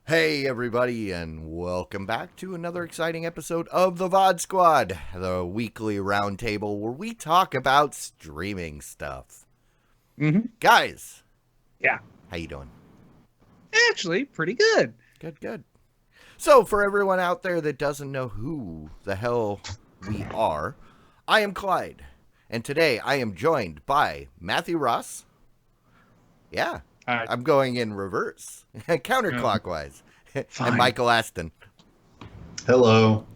Hey everybody, and welcome back to another exciting episode of the VOD Squad, the weekly roundtable where we talk about streaming stuff. Guys, Yeah, how you doing? actually, pretty good. Good. So, for everyone out there that doesn't know who the hell we are, I am Clyde, and today I am joined by Matthew Ross. Yeah, I'm going in reverse, counterclockwise, and Michael Aston. Hello.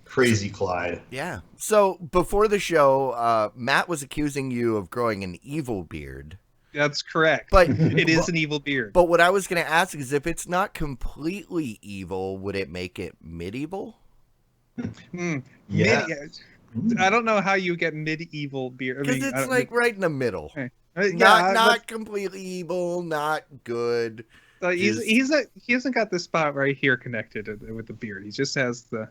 Crazy Clyde. Yeah. So before the show, Matt was accusing you of growing an evil beard. That's correct. But it is an evil beard. But what I was going to ask is, if it's not completely evil, would it make it medieval? Yeah. I don't know how you get medieval beard. Because it's like right in the middle. Yeah, not completely evil, not good. He hasn't got the spot right here connected with the beard. He just has the.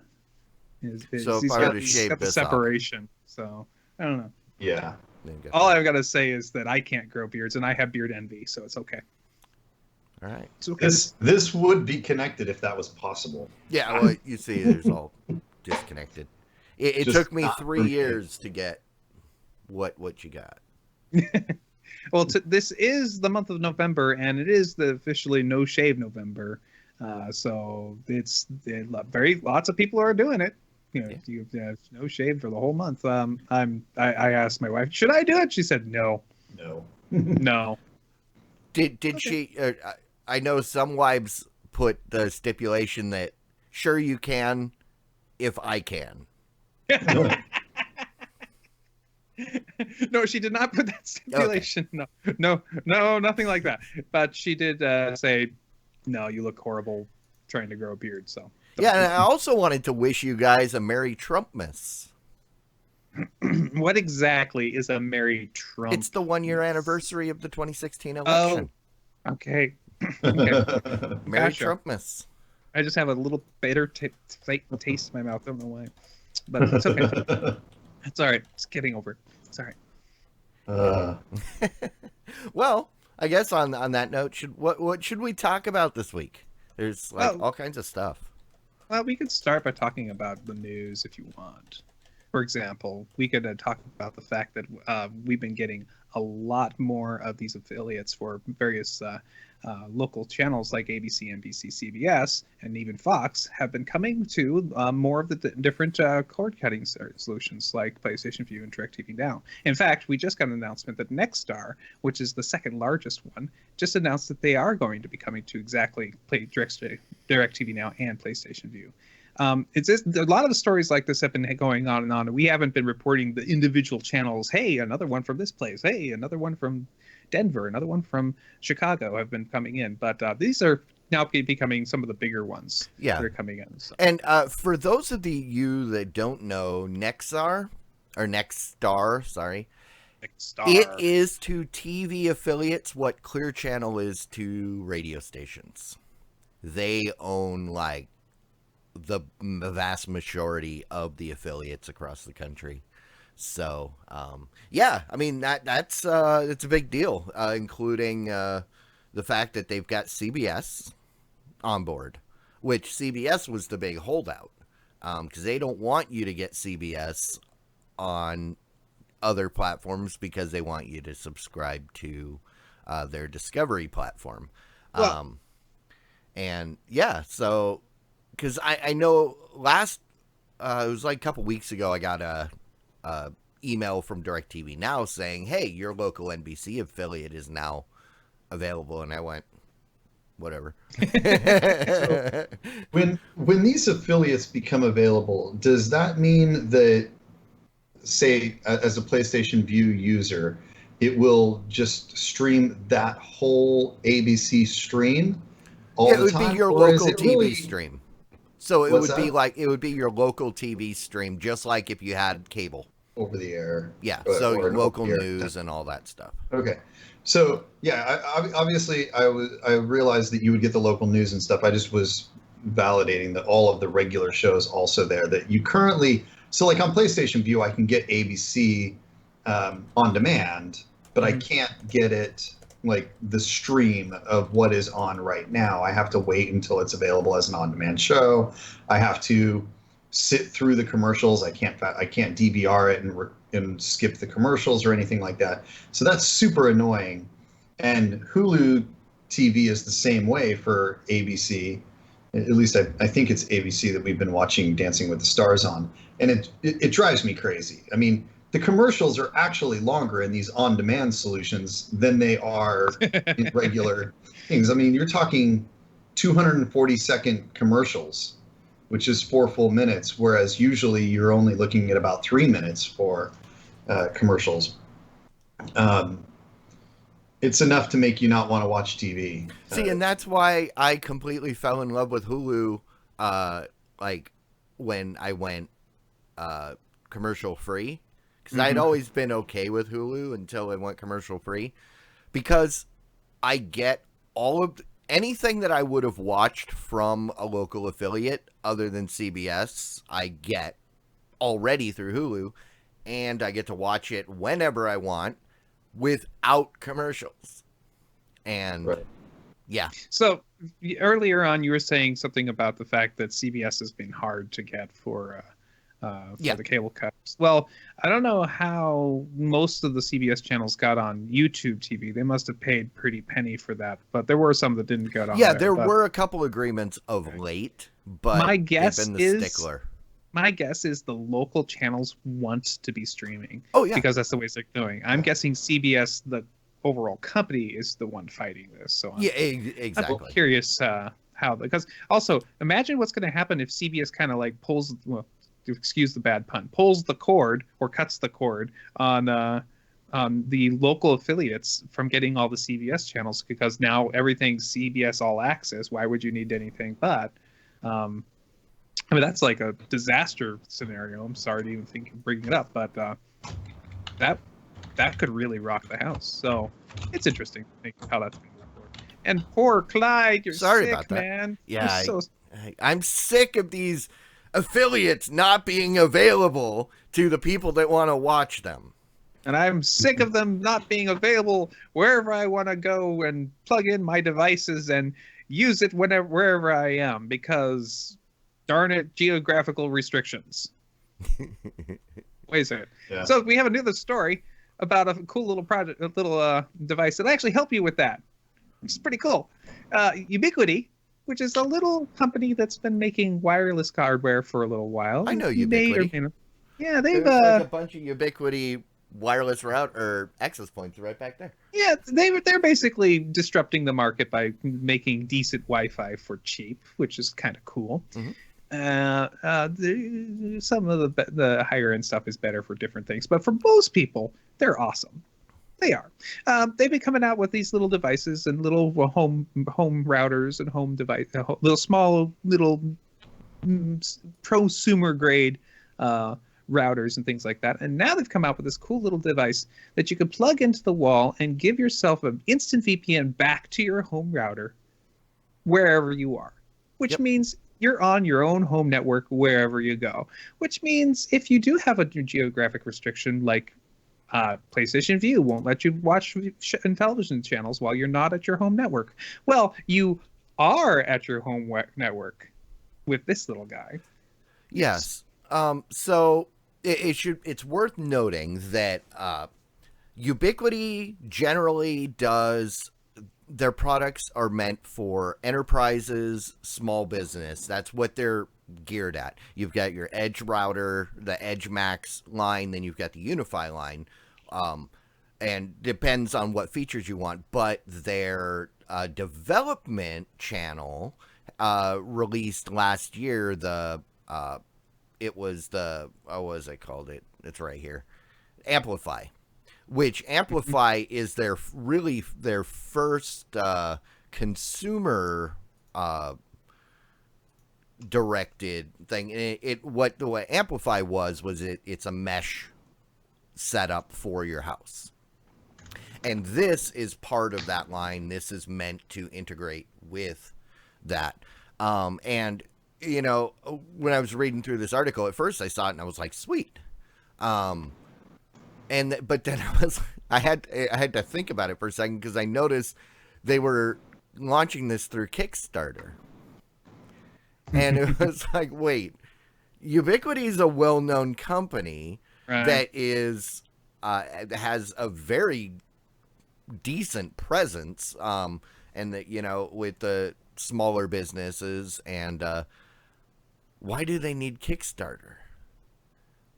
He's got the separation. Off. So I don't know. Yeah. All I've got to say is that I can't grow beards, and I have beard envy, so it's okay. All right. It's okay. This would be connected if that was possible. Yeah. Well, you see, there's all disconnected. It took me 3 years to get what you got. Well, this is the month of November, and it is the officially No Shave November. So lots of people are doing it. You know, you have no shave for the whole month. I asked my wife, should I do it? She said no. No. Did she? I know some wives put the stipulation that sure you can, if I can. No, she did not put that stipulation. Okay. No, nothing like that. But she did say, no, you look horrible trying to grow a beard. So yeah, and I also wanted to wish you guys a Merry Trumpmas. What exactly is a Merry Trump? It's the 1 year anniversary of the 2016 election. Oh, okay. Merry Trumpmas. I just have a little bitter taste in my mouth. I don't know why, but it's okay. It's all right. It's getting over it. It's all right. Well, I guess on that note, what should we talk about this week? There's all kinds of stuff. Well, we could start by talking about the news if you want. For example, we could talk about the fact that we've been getting a lot more of these affiliates for various local channels like ABC, NBC, CBS, and even Fox have been coming to more of the different cord-cutting solutions like PlayStation Vue and DirecTV Now. In fact, we just got an announcement that Nexstar, which is the second largest one, just announced that they are going to be coming to exactly DirecTV Now and PlayStation Vue. It's just, a lot of the stories like this have been going on and on, and we haven't been reporting the individual channels. Hey, another one from this place. Hey, another one from Denver, another one from Chicago have been coming in, but these are now becoming some of the bigger ones. Yeah, that are coming in. So. And for those of you that don't know, Nexstar, sorry, it is to TV affiliates what Clear Channel is to radio stations. They own like the vast majority of the affiliates across the country. So, yeah, I mean, that's it's a big deal, including the fact that they've got CBS on board, which CBS was the big holdout, because they don't want you to get CBS on other platforms because they want you to subscribe to their Discovery platform. Well, and yeah, so because I know it was like a couple weeks ago, I got a email from DirecTV Now saying, hey, your local NBC affiliate is now available, and I went, whatever. So, when these affiliates become available, does that mean that, say, as a PlayStation Vue user, it will just stream that whole ABC stream, all Yeah, it the would time? be your Or is local it TV really stream. So it what's would be that? like it would be your local TV stream, just like if you had cable. Over the air? Yeah, so Or an over local the air? news and all that stuff. Okay. So yeah, obviously I realized that you would get the local news and stuff. I just was validating that all of the regular shows also there that you currently. So like on PlayStation View, I can get ABC on demand, but I can't get it like the stream of what is on right now. I have to wait until it's available as an on-demand show. I have to sit through the commercials. I can't DVR it and skip the commercials or anything like that. So that's super annoying. And Hulu TV is the same way for ABC. At least I think it's ABC that we've been watching Dancing with the Stars on, and it drives me crazy. I mean, the commercials are actually longer in these on-demand solutions than they are in regular things. I mean, you're talking 240-second commercials, which is 4 full minutes, whereas usually you're only looking at about 3 minutes for commercials. It's enough to make you not want to watch TV. See, and that's why I completely fell in love with Hulu, like when I went commercial free, because I'd always been okay with Hulu until it went commercial free, because I get all of anything that I would have watched from a local affiliate other than CBS, I get already through Hulu, and I get to watch it whenever I want without commercials. And Right. yeah. So earlier on, you were saying something about the fact that CBS has been hard to get for the cable cuts. Well, I don't know how most of the CBS channels got on YouTube TV. They must have paid pretty penny for that, but there were some that didn't get on. Yeah, there were a couple agreements of late, but my guess they've been the is stickler. My guess is the local channels want to be streaming. Oh yeah, because that's the way they're doing. I'm guessing CBS, the overall company, is the one fighting this. So exactly. I'm curious how, because also imagine what's going to happen if CBS kind of like pulls, well, excuse the bad pun, pulls the cord or cuts the cord on the local affiliates from getting all the CBS channels, because now everything's CBS All Access. Why would you need anything but? I mean, that's like a disaster scenario. I'm sorry to even think of bringing it up, but that could really rock the house. So it's interesting to think how that's going to work. And poor Clyde, you're sorry sick, about that, man. Yeah, I'm sick of these affiliates not being available to the people that want to watch them. And I'm sick of them not being available wherever I want to go and plug in my devices and use it wherever I am, because darn it, geographical restrictions. Wait a second. Yeah. So we have another story about a cool little project, a little device that actually help you with that, which is pretty cool. Ubiquiti, which is a little company that's been making wireless hardware for a little while. I know Ubiquiti. Yeah, they've like a bunch of Ubiquiti wireless route or access points right back there. Yeah, they're basically disrupting the market by making decent Wi-Fi for cheap, which is kind of cool. Mm-hmm. Some of the higher end stuff is better for different things, but for most people, they're awesome. They are. They've been coming out with these little devices and little home routers and home device, little small little prosumer grade routers and things like that. And now they've come out with this cool little device that you can plug into the wall and give yourself an instant VPN back to your home router wherever you are, which means you're on your own home network wherever you go, which means if you do have a geographic restriction, like PlayStation View won't let you watch television channels while you're not at your home network. Well, you are at your home network with this little guy. Yes. So it's worth noting that Ubiquiti generally does. Their products are meant for enterprises, small business. That's what they're geared at. You've got your Edge router, the Edge Max line, then you've got the Unify line, and depends on what features you want. But their development channel released last year it was the what was it called? It's right here, Amplify. Which Amplify is their first consumer directed thing. What the way Amplify was it's a mesh setup for your house. And this is part of that line. This is meant to integrate with that. And, you know, when I was reading through this article, at first I saw it and I was like, sweet. But then I had to think about it for a second because I noticed they were launching this through Kickstarter. And it was like, wait, Ubiquiti is a well-known company that is has a very decent presence, and that, you know, with the smaller businesses, and why do they need Kickstarter?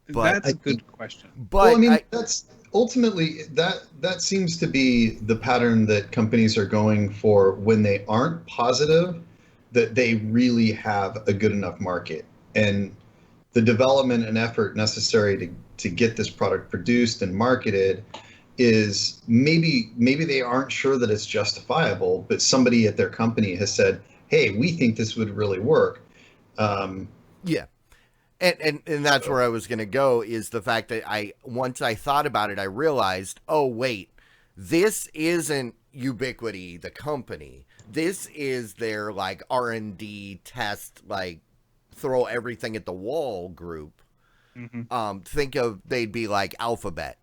But that's a good question. But well, I mean, that's ultimately that seems to be the pattern that companies are going for when they aren't positive that they really have a good enough market, and the development and effort necessary to get this product produced and marketed is maybe they aren't sure that it's justifiable, but somebody at their company has said, hey, we think this would really work. Yeah. And that's where I was going to go, is the fact that once I thought about it, I realized, oh, wait, this isn't Ubiquiti, the company. This is their like R&D test, like throw everything at the wall group. Mm-hmm. Think of, they'd be like Alphabet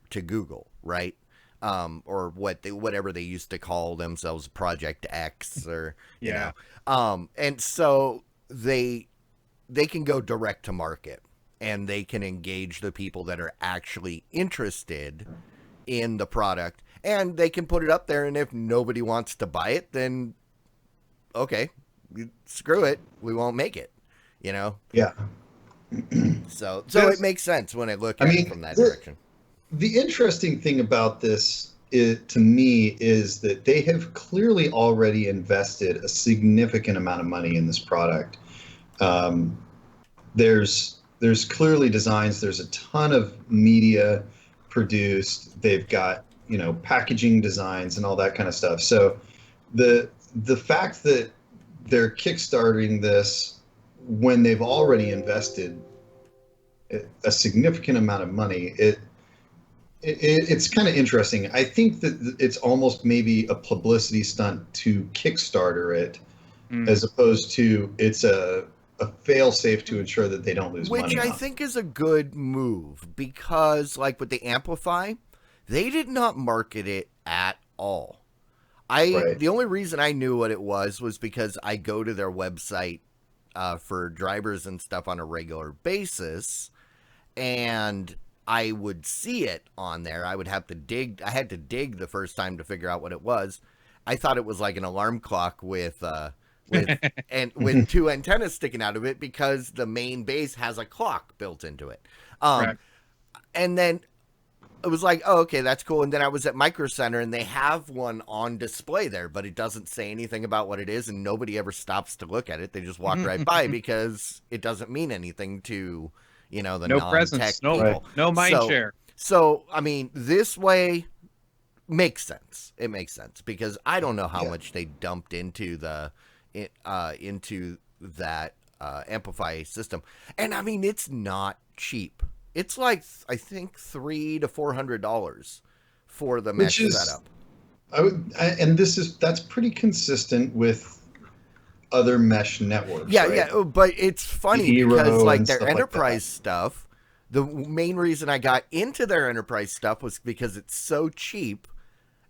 to Google, right? Or whatever they used to call themselves, Project X, or you know. And so they can go direct to market, and they can engage the people that are actually interested in the product, and they can put it up there, and if nobody wants to buy it, then okay, screw it, we won't make it, you know? Yeah. So it makes sense when I look at it from that direction. The interesting thing about this to me is that they have clearly already invested a significant amount of money in this product. There's clearly designs. There's a ton of media produced. They've got, you know, packaging designs and all that kind of stuff. So the fact that they're kickstarting this when they've already invested a significant amount of money, it's kind of interesting. I think that it's almost maybe a publicity stunt to Kickstarter it, as opposed to it's a fail-safe to ensure that they don't lose money. Which I think is a good move, because like with the Amplify, they did not market it at all. The only reason I knew what it was because I go to their website for drivers and stuff on a regular basis, and I would see it on there. I had to dig the first time to figure out what it was. I thought it was like an alarm clock with two antennas sticking out of it, because the main base has a clock built into it. And then it was like, oh, okay, that's cool. And then I was at Micro Center, and they have one on display there, but it doesn't say anything about what it is, and nobody ever stops to look at it. They just walk right by, because it doesn't mean anything to, you know, the non-tech people. No mind share. So, I mean, this way makes sense. It makes sense, because I don't know how much they dumped into that Amplify system. And I mean, it's not cheap. It's like, I think $300 to $400 for the mesh setup. That's pretty consistent with other mesh networks. Yeah, right? yeah, but it's funny because like their enterprise stuff, the main reason I got into their enterprise stuff was because it's so cheap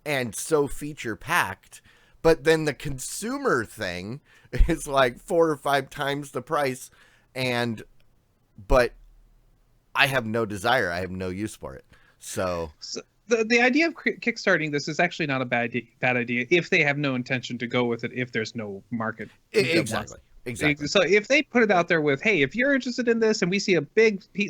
and so feature packed. But then the consumer thing is like 4 or 5 times the price, but I have no desire. I have no use for it. So the idea of kickstarting this is actually not a bad idea if they have no intention to go with it, if there's no market. Exactly. So if they put it out there with, hey, if you're interested in this and we see a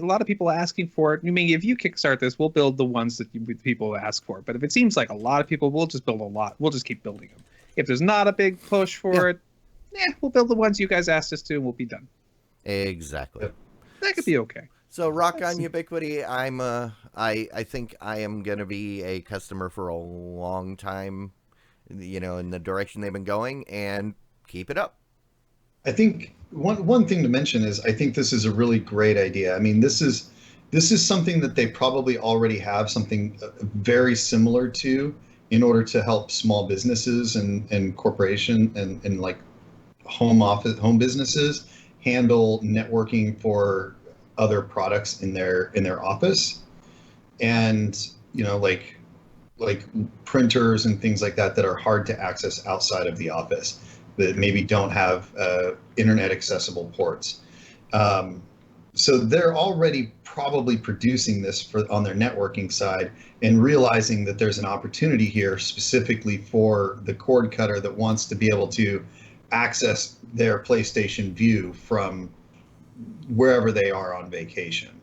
lot of people asking for it, you mean if you kickstart this, we'll build the ones that people ask for. But if it seems like a lot of people, we'll just build a lot. We'll just keep building them. If there's not a big push for it, we'll build the ones you guys asked us to, and we'll be done. Exactly. That could be okay. So rock on Ubiquiti. I think I am going to be a customer for a long time, you know, in the direction they've been going. And keep it up. I think one thing to mention is I think this is a really great idea. I mean, this is something that they probably already have something very similar to in order to help small businesses and corporation and like home businesses handle networking for other products in their office, and like printers and things like that are hard to access outside of the office, that maybe don't have internet accessible ports. So they're already probably producing this on their networking side and realizing that there's an opportunity here specifically for the cord cutter that wants to be able to access their PlayStation View from wherever they are on vacation.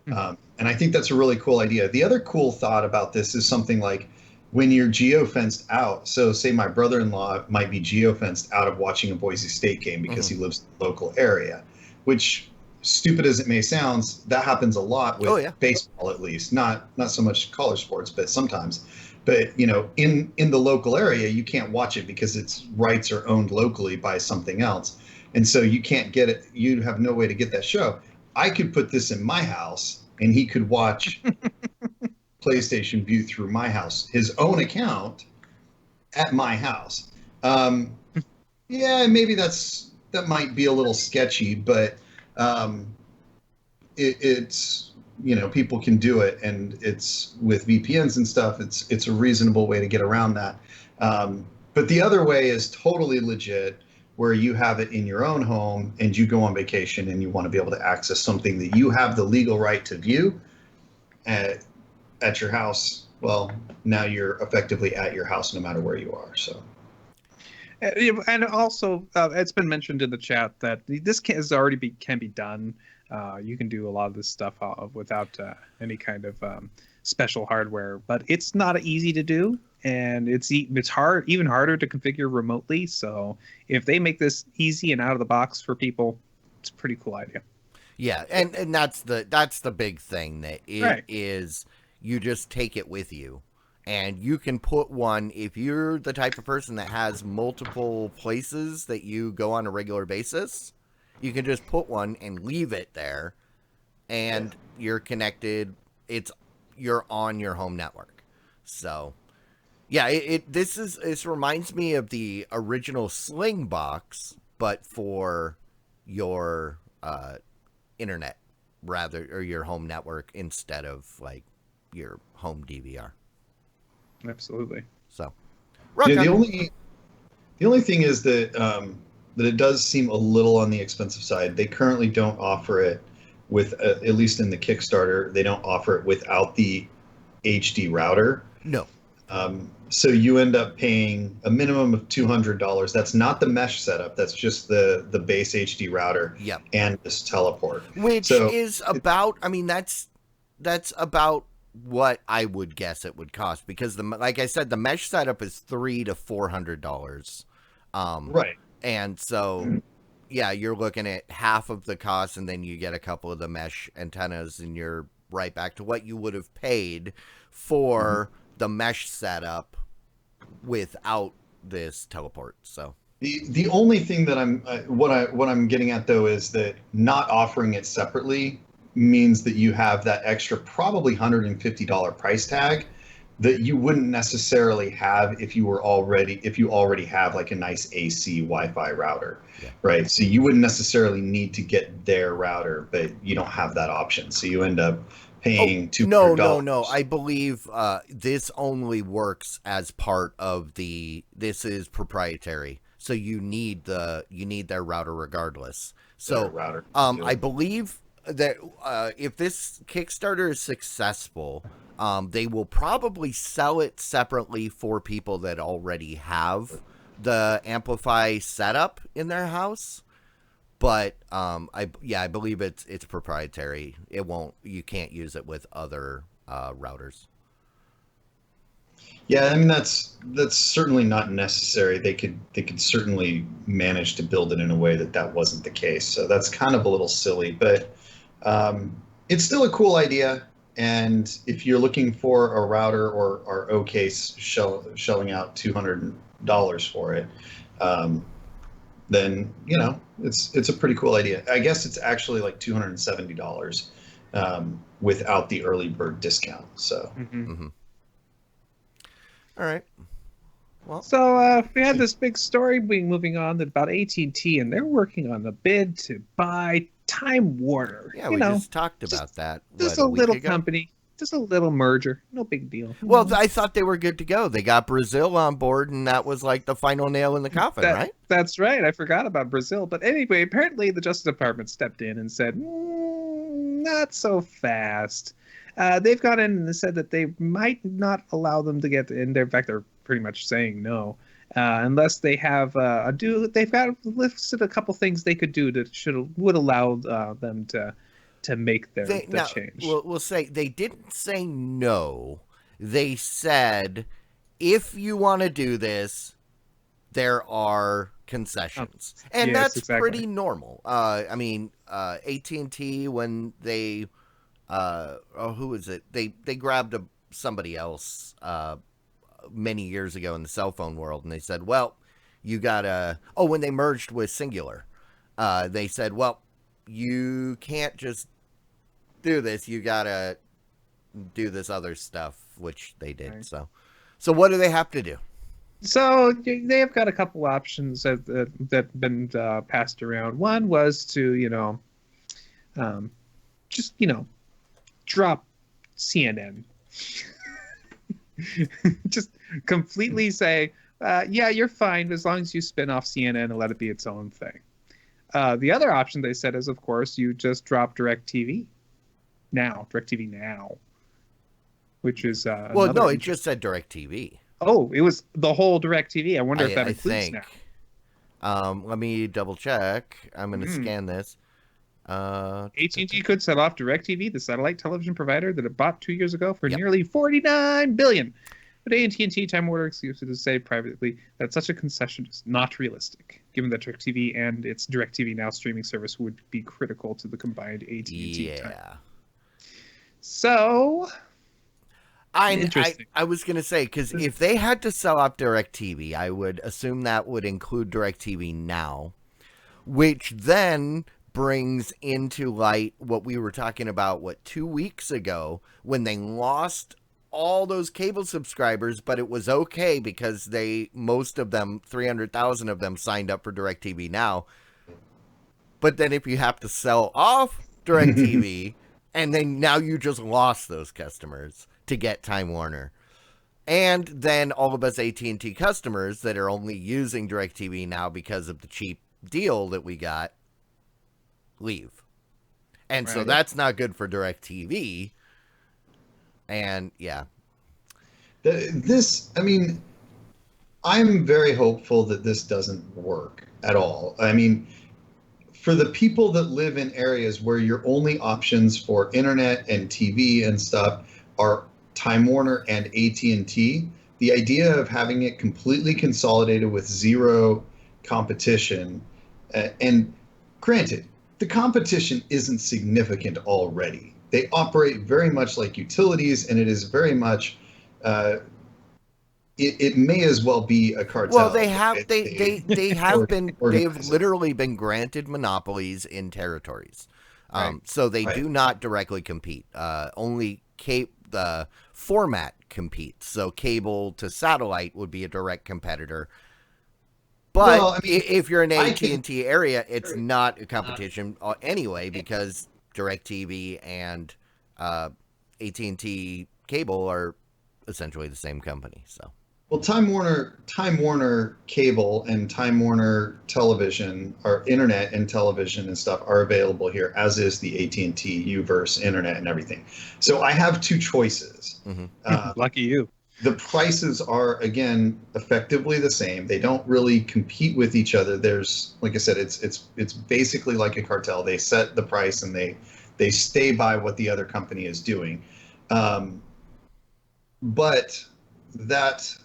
And I think that's a really cool idea. The other cool thought about this is something like when you're geo-fenced out. So say my brother-in-law might be geo-fenced out of watching a Boise State game because he lives in the local area, which, stupid as it may sound, that happens a lot with baseball, at least. Not so much college sports, but sometimes. But in the local area, you can't watch it because its rights are owned locally by something else, and so you can't get it. You have no way to get that show. I could put this in my house, and he could watch PlayStation View through my house, his own account, at my house. Yeah, maybe that might be a little sketchy, but it's people can do it, and it's with VPNs and stuff. It's a reasonable way to get around that. But the other way is totally legit, where you have it in your own home and you go on vacation and you want to be able to access something that you have the legal right to view at your house. Well, now you're effectively at your house no matter where you are. So. And also, it's been mentioned in the chat that this can be done. You can do a lot of this stuff without any kind of special hardware, but it's not easy to do, and it's even harder to configure remotely. So if they make this easy and out of the box for people, it's a pretty cool idea. Yeah, and that's the big thing, that it is, you just take it with you. And you can put one, if you're the type of person that has multiple places that you go on a regular basis, you can just put one and leave it there, and you're connected. You're on your home network. So, yeah, this reminds me of the original Sling box, but for your internet rather, or your home network, instead of like your home DVR. Absolutely. So, the only thing is that that it does seem a little on the expensive side. They currently don't offer it with, at least in the Kickstarter, they don't offer it without the HD router. No. So you end up paying a minimum of $200. That's not the mesh setup. That's just the base HD router. Yep. And this teleport, which is about. I mean, that's about what I would guess it would cost, because like I said, the mesh setup is $300 to $400. Right. And so, yeah, you're looking at half of the cost, and then you get a couple of the mesh antennas, and you're right back to what you would have paid for the mesh setup without this teleport. So the only thing that what I'm getting at, though, is that not offering it separately means that you have that extra probably $150 price tag that you wouldn't necessarily have if you already have like a nice AC Wi-Fi router, right? So you wouldn't necessarily need to get their router, but you don't have that option. So you end up paying $200. No. I believe this only works as part of this is proprietary. So you need their router regardless. So I believe that if this Kickstarter is successful, they will probably sell it separately for people that already have the Amplify setup in their house. But I believe it's proprietary. You can't use it with other routers. Yeah, I mean that's certainly not necessary. They could certainly manage to build it in a way that wasn't the case. So that's kind of a little silly, but it's still a cool idea. And if you're looking for a router or are shelling out $200 for it, then it's a pretty cool idea. I guess it's actually like $270 without the early bird discount. So, All right. Well, so we had this big story moving on about AT&T, and they're working on the bid to buy Time Warner. Yeah, we just talked about that. Just a little company, just a little merger, no big deal. Well, I thought they were good to go. They got Brazil on board, and that was like the final nail in the coffin, right? That's right. I forgot about Brazil, but anyway, apparently the Justice Department stepped in and said, not so fast. They've got in and said that they might not allow them to get in there. In fact, they're pretty much saying no, unless they have they've got listed a couple things they could do that would allow them to make the change. We'll say they didn't say no. They said, if you want to do this, there are concessions, and that's pretty normal. I mean, AT&T, when they who is it? They grabbed somebody else many years ago in the cell phone world, and they said, well, you gotta, when they merged with Singular, they said, well, you can't just do this, you gotta do this other stuff, which they did. Right. So what do they have to do? So they have got a couple options that have been passed around. One was to just drop CNN. Just completely say, yeah, you're fine as long as you spin off CNN and let it be its own thing. The other option they said is, of course, you just drop DirecTV Now, which is well, no, it just said DirecTV. Oh, it was the whole DirecTV. I wonder if that includes now. Let me double check. I'm going to scan this. AT&T could set off DirecTV, the satellite television provider that it bought 2 years ago for nearly $49 billion. But AT&T Time Warner executives say privately that such a concession is not realistic, given that DirecTV and its DirecTV Now streaming service would be critical to the combined AT&T time. So, I was going to say, because if they had to sell off DirecTV, I would assume that would include DirecTV Now, which then brings into light what we were talking about, 2 weeks ago, when they lost all those cable subscribers, but it was okay because most of them, 300,000 of them, signed up for DirecTV Now. But then if you have to sell off DirecTV, and then now you just lost those customers to get Time Warner. And then all of us AT&T customers that are only using DirecTV Now because of the cheap deal that we got leave. And so that's not good for DirecTV. And I'm very hopeful that this doesn't work at all. I mean, for the people that live in areas where your only options for internet and TV and stuff are Time Warner and AT&T, the idea of having it completely consolidated with zero competition, and granted, the competition isn't significant already. They operate very much like utilities, and it is very much, it may as well be a cartel. Well, they've literally been granted monopolies in territories. So they do not directly compete. Only the format competes. So cable to satellite would be a direct competitor. But if you're in the AT&T area, it's not a competition anyway, because DirecTV and AT&T Cable are essentially the same company. So, well, Time Warner Cable and Time Warner Television, or internet and television and stuff, are available here, as is the AT&T Uverse internet and everything. So I have two choices. Lucky you. The prices are, again, effectively the same. They don't really compete with each other. There's, like I said, it's basically like a cartel. They set the price and they stay by what the other company is doing. But that,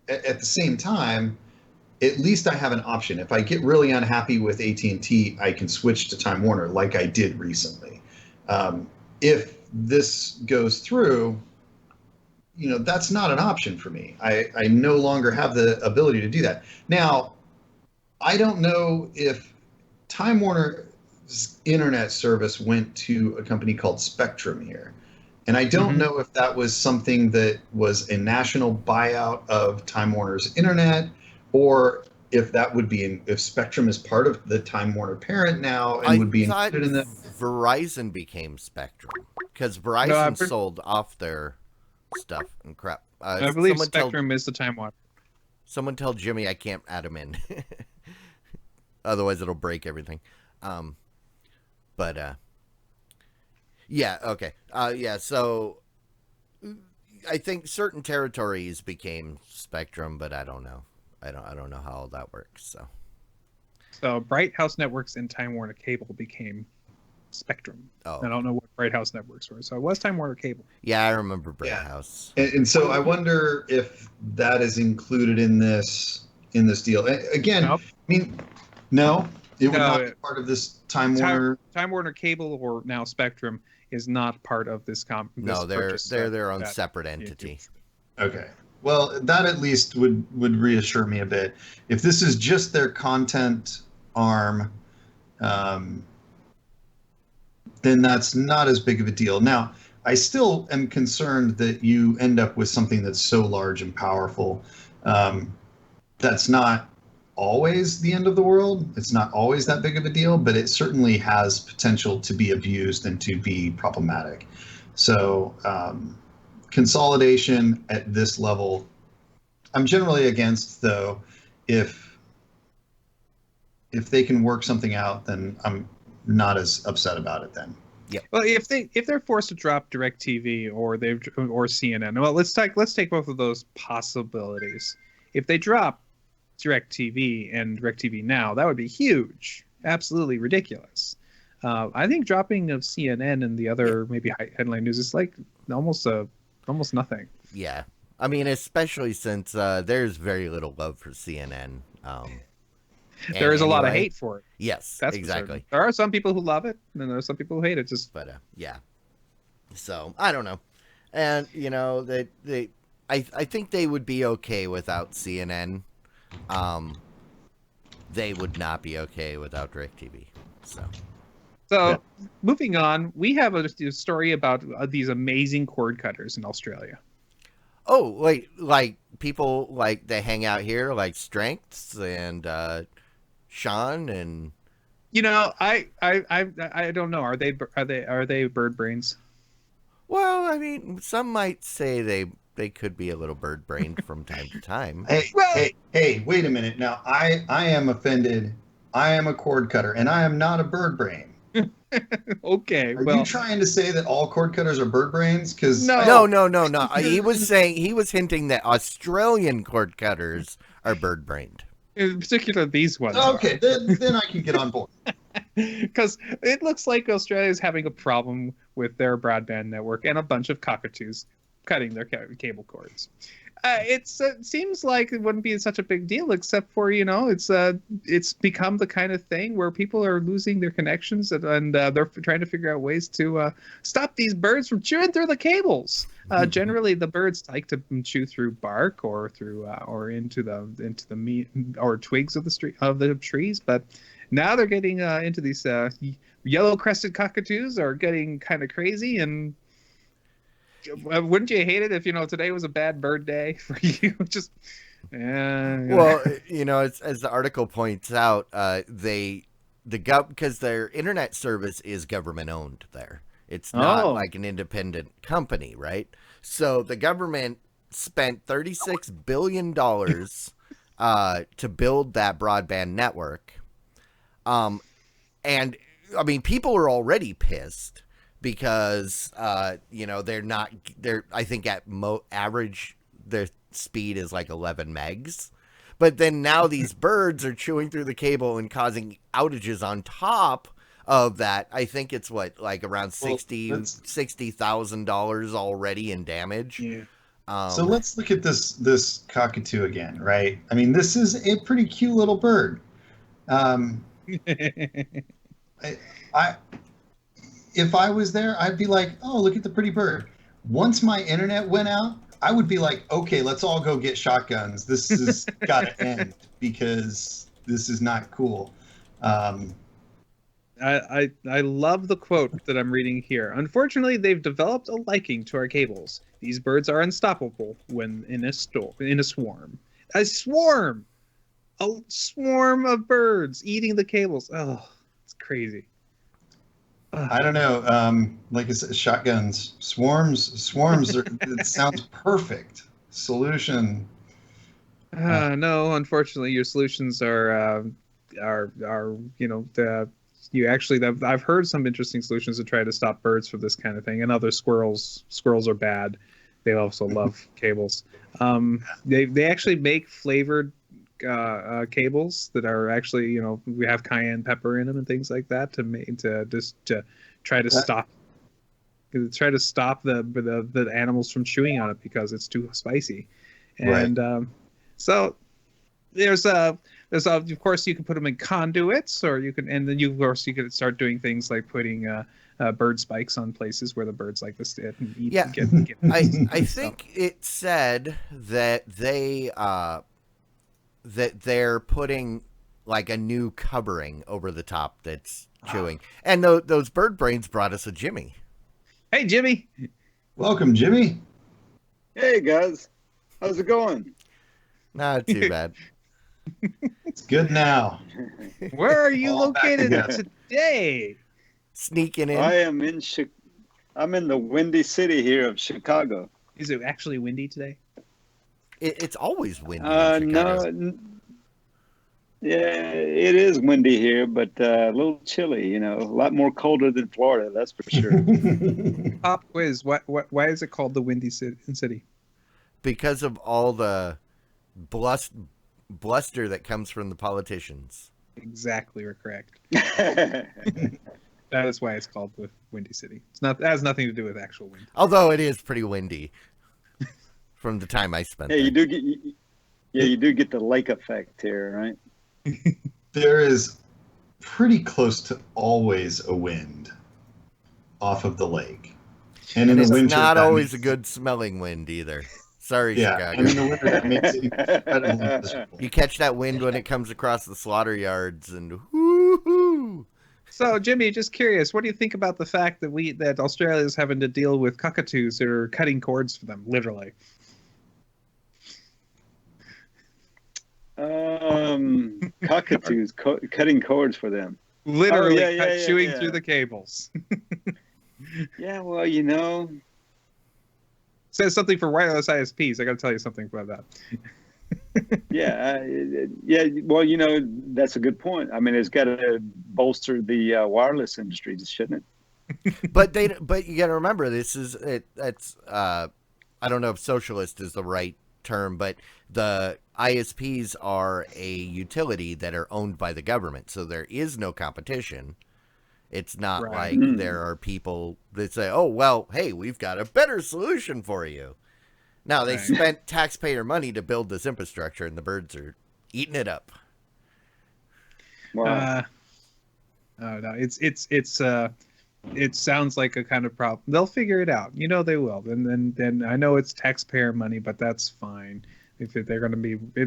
at the same time, at least I have an option. If I get really unhappy with AT&T, I can switch to Time Warner, like I did recently. If this goes through, that's not an option for me. I no longer have the ability to do that. Now, I don't know if Time Warner's internet service went to a company called Spectrum here. And I don't know if that was something that was a national buyout of Time Warner's internet, or if that would be if Spectrum is part of the Time Warner parent now and would be included in that. Verizon became Spectrum because Verizon sold off their stuff and crap. I believe Spectrum is the Time Warner. Someone tell Jimmy I can't add him in. Otherwise it'll break everything. Yeah, okay. Yeah, so I think certain territories became Spectrum, but I don't know. I don't know how all that works. So Bright House Networks and Time Warner Cable became Spectrum. Oh. I don't know what Bright House Networks were. So it was Time Warner Cable. Yeah, I remember Bright House. And so I wonder if that is included in this deal. Again, nope. I mean, no, it would not be part of this Time Warner. Time Warner Cable, or now Spectrum, is not part of this No, they're their own separate entity. Okay. Well, that at least would reassure me a bit. If this is just their content arm, then that's not as big of a deal. Now, I still am concerned that you end up with something that's so large and powerful. That's not always the end of the world. It's not always that big of a deal, but it certainly has potential to be abused and to be problematic. So consolidation at this level, I'm generally against, though. If they can work something out, then I'm not as upset about it then. Yeah. Well, if they're forced to drop DirecTV or CNN, well, let's take both of those possibilities. If they drop DirecTV and DirecTV Now, that would be huge, absolutely ridiculous. I think dropping of CNN and the other maybe headline news is like almost nothing. Yeah, I mean, especially since there's very little love for CNN. There is a lot of hate for it. Yes, that's exactly. There are some people who love it, and there are some people who hate it. Yeah. So I don't know, and I think they would be okay without CNN. They would not be okay without DirecTV. So moving on, we have a story about these amazing cord cutters in Australia. Oh, wait, like people like they hang out here, like Strengths and Sean and. I don't know. Are they bird brains? Well, I mean, some might say they could be a little bird brained from time to time. Hey, wait a minute. Now, I am offended. I am a cord cutter, and I am not a bird brain. Okay. Are you trying to say that all cord cutters are bird brains? Because no. He was hinting that Australian cord cutters are bird brained. In particular, these ones. Okay, then I can get on board. Because it looks like Australia is having a problem with their broadband network and a bunch of cockatoos cutting their cable cords. It seems like it wouldn't be such a big deal, except for it's become the kind of thing where people are losing their connections and they're trying to figure out ways to stop these birds from chewing through the cables. Generally, the birds like to chew through bark or through or into the meat or twigs of the trees, but now they're getting into these yellow-crested cockatoos are getting kind of crazy. And wouldn't you hate it if today was a bad bird day for you? Well, it's, as the article points out, because their internet service is government owned there. It's not like an independent company, right? So the government spent $36 billion to build that broadband network. And I mean, people are already pissed because, I think at average, their speed is like 11 megs. But then now these birds are chewing through the cable and causing outages on top of that. I think it's like around $60,000 already in damage. Yeah. So let's look at this cockatoo again, right? I mean, this is a pretty cute little bird. If I was there, I'd be like, oh, look at the pretty bird. Once my internet went out, I would be like, okay, let's all go get shotguns. This has got to end because this is not cool. I love the quote that I'm reading here. Unfortunately, they've developed a liking to our cables. These birds are unstoppable when in a swarm. A swarm! A swarm of birds eating the cables. Oh, it's crazy. I don't know. Like I said, shotguns, swarms. It sounds perfect. Solution. No, unfortunately, your solutions are you actually I've heard some interesting solutions to try to stop birds from this kind of thing, and other squirrels. Squirrels are bad. They also love cables. They actually make flavored cables that are actually we have cayenne pepper in them and things like that to try to stop the animals from chewing on it because it's too spicy, and so there's of course you can put them in conduits, or you can, and then you could start doing things like putting bird spikes on places where the birds like to sit and eat. Yeah, and get I think it said that they're putting like a new covering over the top that's chewing, and those bird brains brought us a Jimmy. Hey, Jimmy. Welcome, Jimmy. Hey guys, how's it going? Not too bad. It's good now. Where are you All back located together. today? Sneaking in. I am in I'm in the windy city here of Chicago. Is it actually windy today? It's always windy in Chicago. No, yeah, it is windy here, but a little chilly. A lot more colder than Florida, that's for sure. Pop quiz. Why is it called the Windy City? Because of all the bluster that comes from the politicians. Exactly, we're correct. That is why it's called the Windy City. It has nothing to do with actual wind. Although it is pretty windy from the time I spent Hey, there. you do get the lake effect here, right? There is pretty close to always a wind off of the lake. And in It's the winter, not that always a makes- good smelling wind either. Sorry, Yeah, Chicago. and in the winter, that makes it incredibly miserable. You catch that wind when it comes across the slaughter yards and whoo-hoo. So, Jimmy, just curious, what do you think about the fact that Australia is having to deal with cockatoos that are cutting cords for them, literally? Cockatoos cutting cords for them. Literally yeah, chewing yeah. through the cables. Yeah, well, Says something for wireless ISPs. I got to tell you something about that. yeah. Well, that's a good point. I mean, it's got to bolster the wireless industry, shouldn't it? But you got to remember, this is it. That's I don't know if socialist is the right term, but the ISPs are a utility that are owned by the government, so there is no competition. It's not Right. like there are people that say, "Oh, well, hey, we've got a better solution for you." Now they Right. spent taxpayer money to build this infrastructure, and the birds are eating it up. Wow. Oh no, it sounds like a kind of problem. They'll figure it out. They will. And then I know it's taxpayer money, but that's fine. If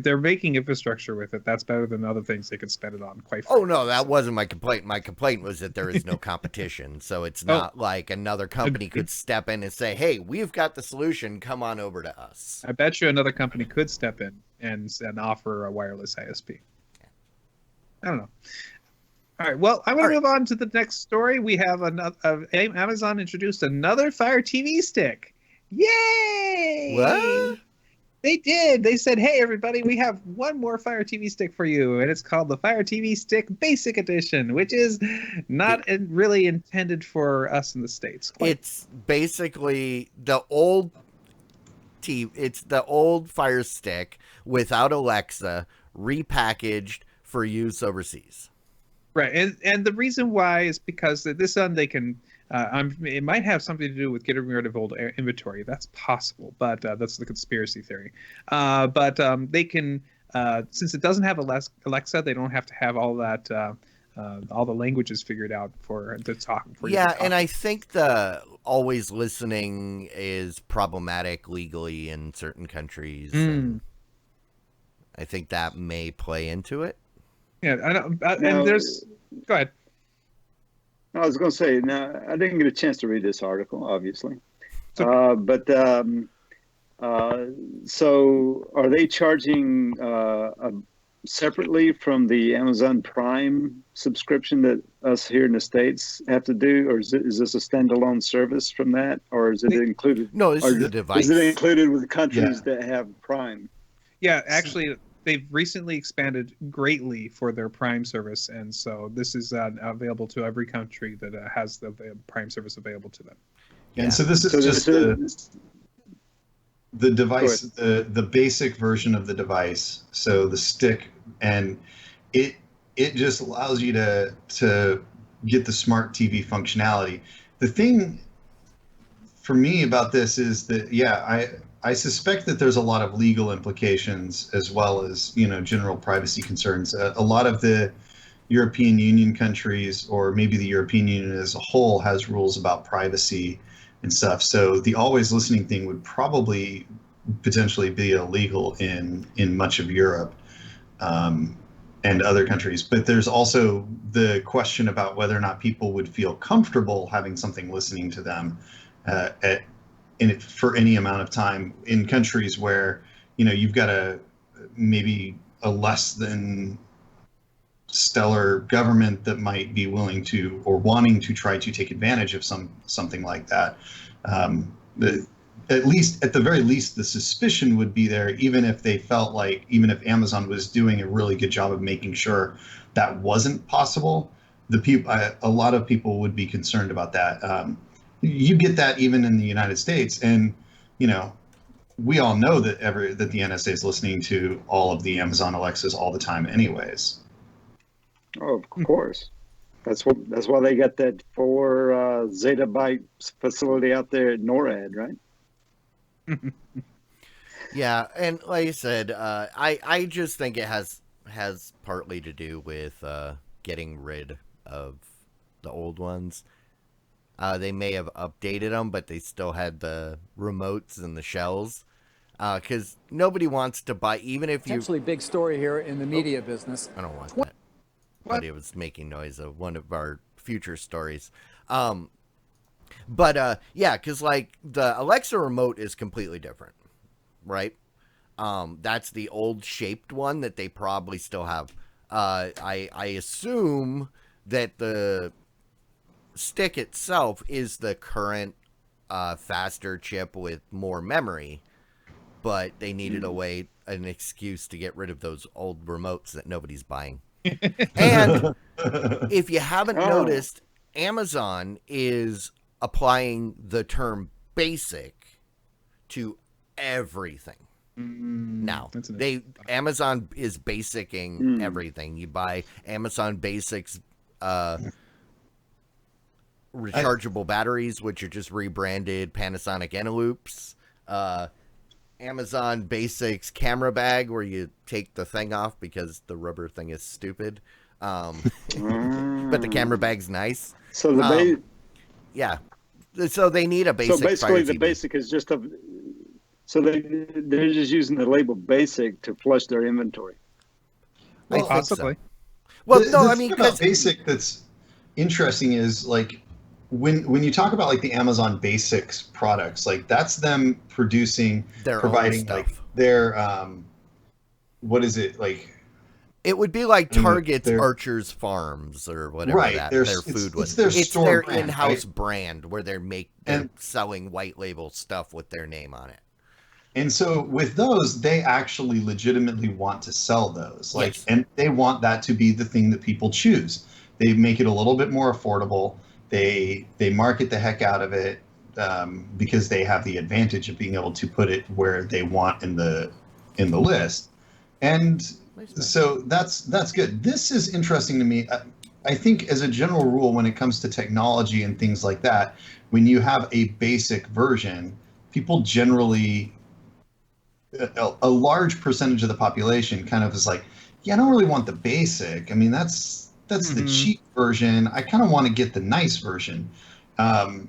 they're making infrastructure with it, that's better than other things they could spend it on. Quite frankly. Oh no, that wasn't my complaint. My complaint was that there is no competition, so it's not like another company could step in and say, "Hey, we've got the solution. Come on over to us." I bet you another company could step in and offer a wireless ISP. I don't know. All right. Well, I'm going to move on to the next story. We have Amazon introduced another Fire TV stick. Yay! What? They did. They said, "Hey, everybody, we have one more Fire TV stick for you, and it's called the Fire TV Stick Basic Edition, which is not really intended for us in the States." It's basically the old It's the old Fire Stick without Alexa, repackaged for use overseas. Right, and the reason why is because this one they can. It might have something to do with getting rid of old inventory. That's possible, but that's the conspiracy theory. But they can, since it doesn't have Alexa, they don't have to have all that, all the languages figured out for to talk. And I think the always listening is problematic legally in certain countries. And I think that may play into it. Yeah, I know. Now, And there's. Go ahead. I was going to say, now I didn't get a chance to read this article, obviously, Okay. but so are they charging separately from the Amazon Prime subscription that us here in the States have to do, or is this a standalone service from that, or is it included? No, this Or is the is it device. included with countries Yeah. that have Prime? Yeah, actually, they've recently expanded greatly for their Prime service, and so this is available to every country that has the Prime service available to them. And so this is So just the device, Go ahead. the basic version of the device. So the stick, and it just allows you to get the smart TV functionality. The thing for me about this is that, yeah, I suspect that there's a lot of legal implications as well as, you know, general privacy concerns. A lot of the European Union countries, or maybe the European Union as a whole, has rules about privacy and stuff. So the always listening thing would probably potentially be illegal in much of Europe, and other countries. But there's also the question about whether or not people would feel comfortable having something listening to them for any amount of time in countries where, you know, you've got maybe a less than stellar government that might be willing to or wanting to try to take advantage of something like that. At the very least, the suspicion would be there, even if they felt like, even if Amazon was doing a really good job of making sure that wasn't possible, a lot of people would be concerned about that. You get that even in the United States, and, you know, we all know that the NSA is listening to all of the Amazon Alexas all the time, anyways. Oh, of course. That's why they got that 4 zettabyte facility out there at NORAD, right? Yeah, and like I said, I just think it has partly to do with getting rid of the old ones. They may have updated them, but they still had the remotes and the shells. Because nobody wants to buy, even if you... Potentially big story here in the media business. I don't want that. But it was making noise of one of our future stories. Yeah, because like the Alexa remote is completely different, right? That's the old shaped one that they probably still have. I assume that the stick itself is the current faster chip with more memory, but they needed an excuse to get rid of those old remotes that nobody's buying. And if you haven't noticed, Amazon is applying the term basic to everything. Now, Amazon is basicing everything. You buy Amazon Basics rechargeable batteries, which are just rebranded Panasonic Eneloops. Amazon Basics camera bag, where you take the thing off because the rubber thing is stupid. But the camera bag's nice. So the yeah. So they need a basic. So basically, the TV. basic is just a. So they're just using the label basic to flush their inventory. Well, possibly. So. Well, no, I mean, about basic that's interesting is like when you talk about like the Amazon Basics products, like that's them providing like their what is it like? It would be like Target's Archer's Farms or whatever their food was. It's their in-house brand where they're selling white label stuff with their name on it. And so with those, they actually legitimately want to sell those. Like, yes. And they want that to be the thing that people choose. They make it a little bit more affordable. They market the heck out of it because they have the advantage of being able to put it where they want in the list. And so that's good. This is interesting to me. I think as a general rule, when it comes to technology and things like that, when you have a basic version, people generally, a large percentage of the population kind of is like, yeah, I don't really want the basic. I mean, that's the cheap version. I kind of want to get the nice version. And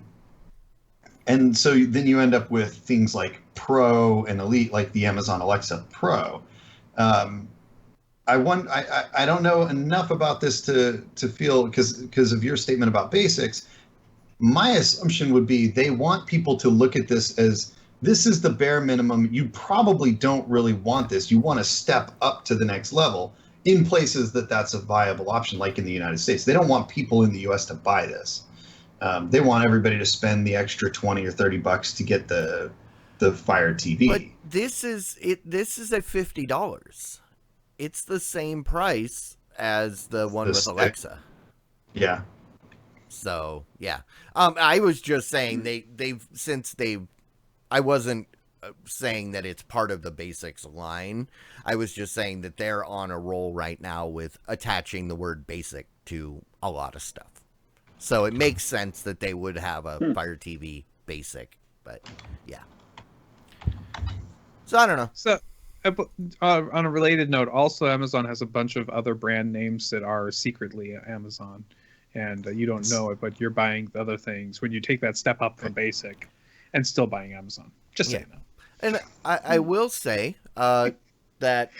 so then you end up with things like Pro and Elite, like the Amazon Alexa Pro. I don't know enough about this to feel, because of your statement about basics. My assumption would be they want people to look at this as this is the bare minimum. You probably don't really want this. You want to step up to the next level in places that's a viable option, like in the United States. They don't want people in the U.S. to buy this. They want everybody to spend the extra $20 or $30 to get the Fire TV. But this is it. This is at $50. It's the same price as the one with Alexa. Yeah. So yeah, I was just saying I wasn't saying that it's part of the basics line. I was just saying that they're on a roll right now with attaching the word basic to a lot of stuff. So it makes sense that they would have a Fire TV basic, but yeah. So I don't know. So on a related note, also Amazon has a bunch of other brand names that are secretly Amazon, and you don't know it, but you're buying the other things when you take that step up from basic and still buying Amazon. Just so you know. And I will say that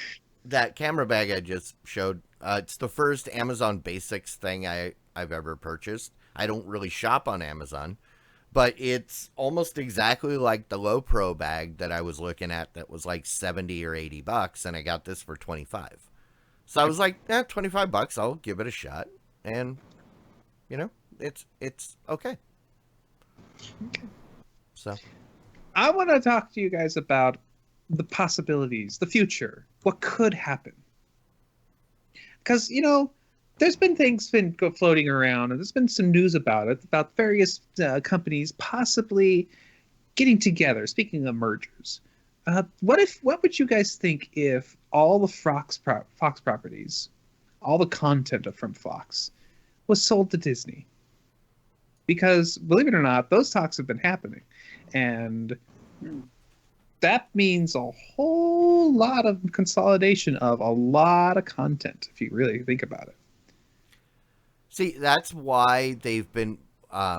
camera bag I just showed, it's the first Amazon Basics thing I've ever purchased. I don't really shop on Amazon, but it's almost exactly like the Low Pro bag that I was looking at that was like $70 or $80, and I got this for $25. So I was like, $25, I'll give it a shot. And, it's okay. So I want to talk to you guys about the possibilities, the future, what could happen. Because, there's been things floating around, and there's been some news about it, about various companies possibly getting together. Speaking of mergers, what would you guys think if all the Fox properties, all the content from Fox, was sold to Disney? Because, believe it or not, those talks have been happening. And that means a whole lot of consolidation of a lot of content, if you really think about it. See, that's why they've been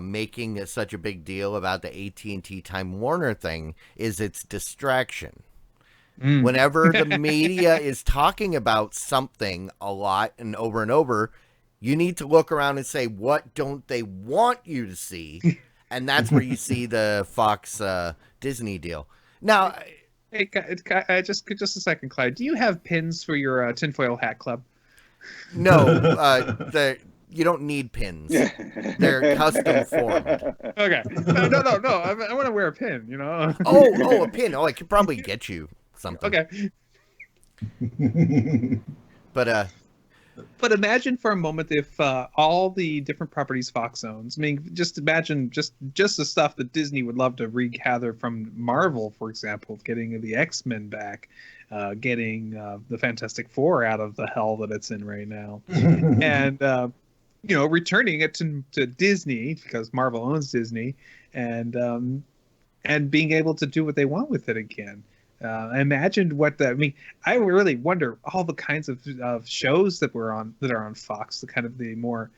making such a big deal about the AT&T Time Warner thing, is its distraction. Whenever the media is talking about something a lot and over, you need to look around and say, what don't they want you to see? And that's where you see the Fox Disney deal. Now, hey, just a second, Clyde. Do you have pins for your tinfoil hat club? No, you don't need pins. They're custom formed. Okay. No. I want to wear a pin. Oh, a pin. Oh, I could probably get you something. Okay. But imagine for a moment if all the different properties Fox owns. I mean, just imagine just the stuff that Disney would love to regather from Marvel, for example, getting the X-Men back, getting the Fantastic Four out of the hell that it's in right now, and returning it to Disney, because Marvel owns Disney, and being able to do what they want with it again. I imagined I really wonder all the kinds of shows that are on Fox, the kind of the more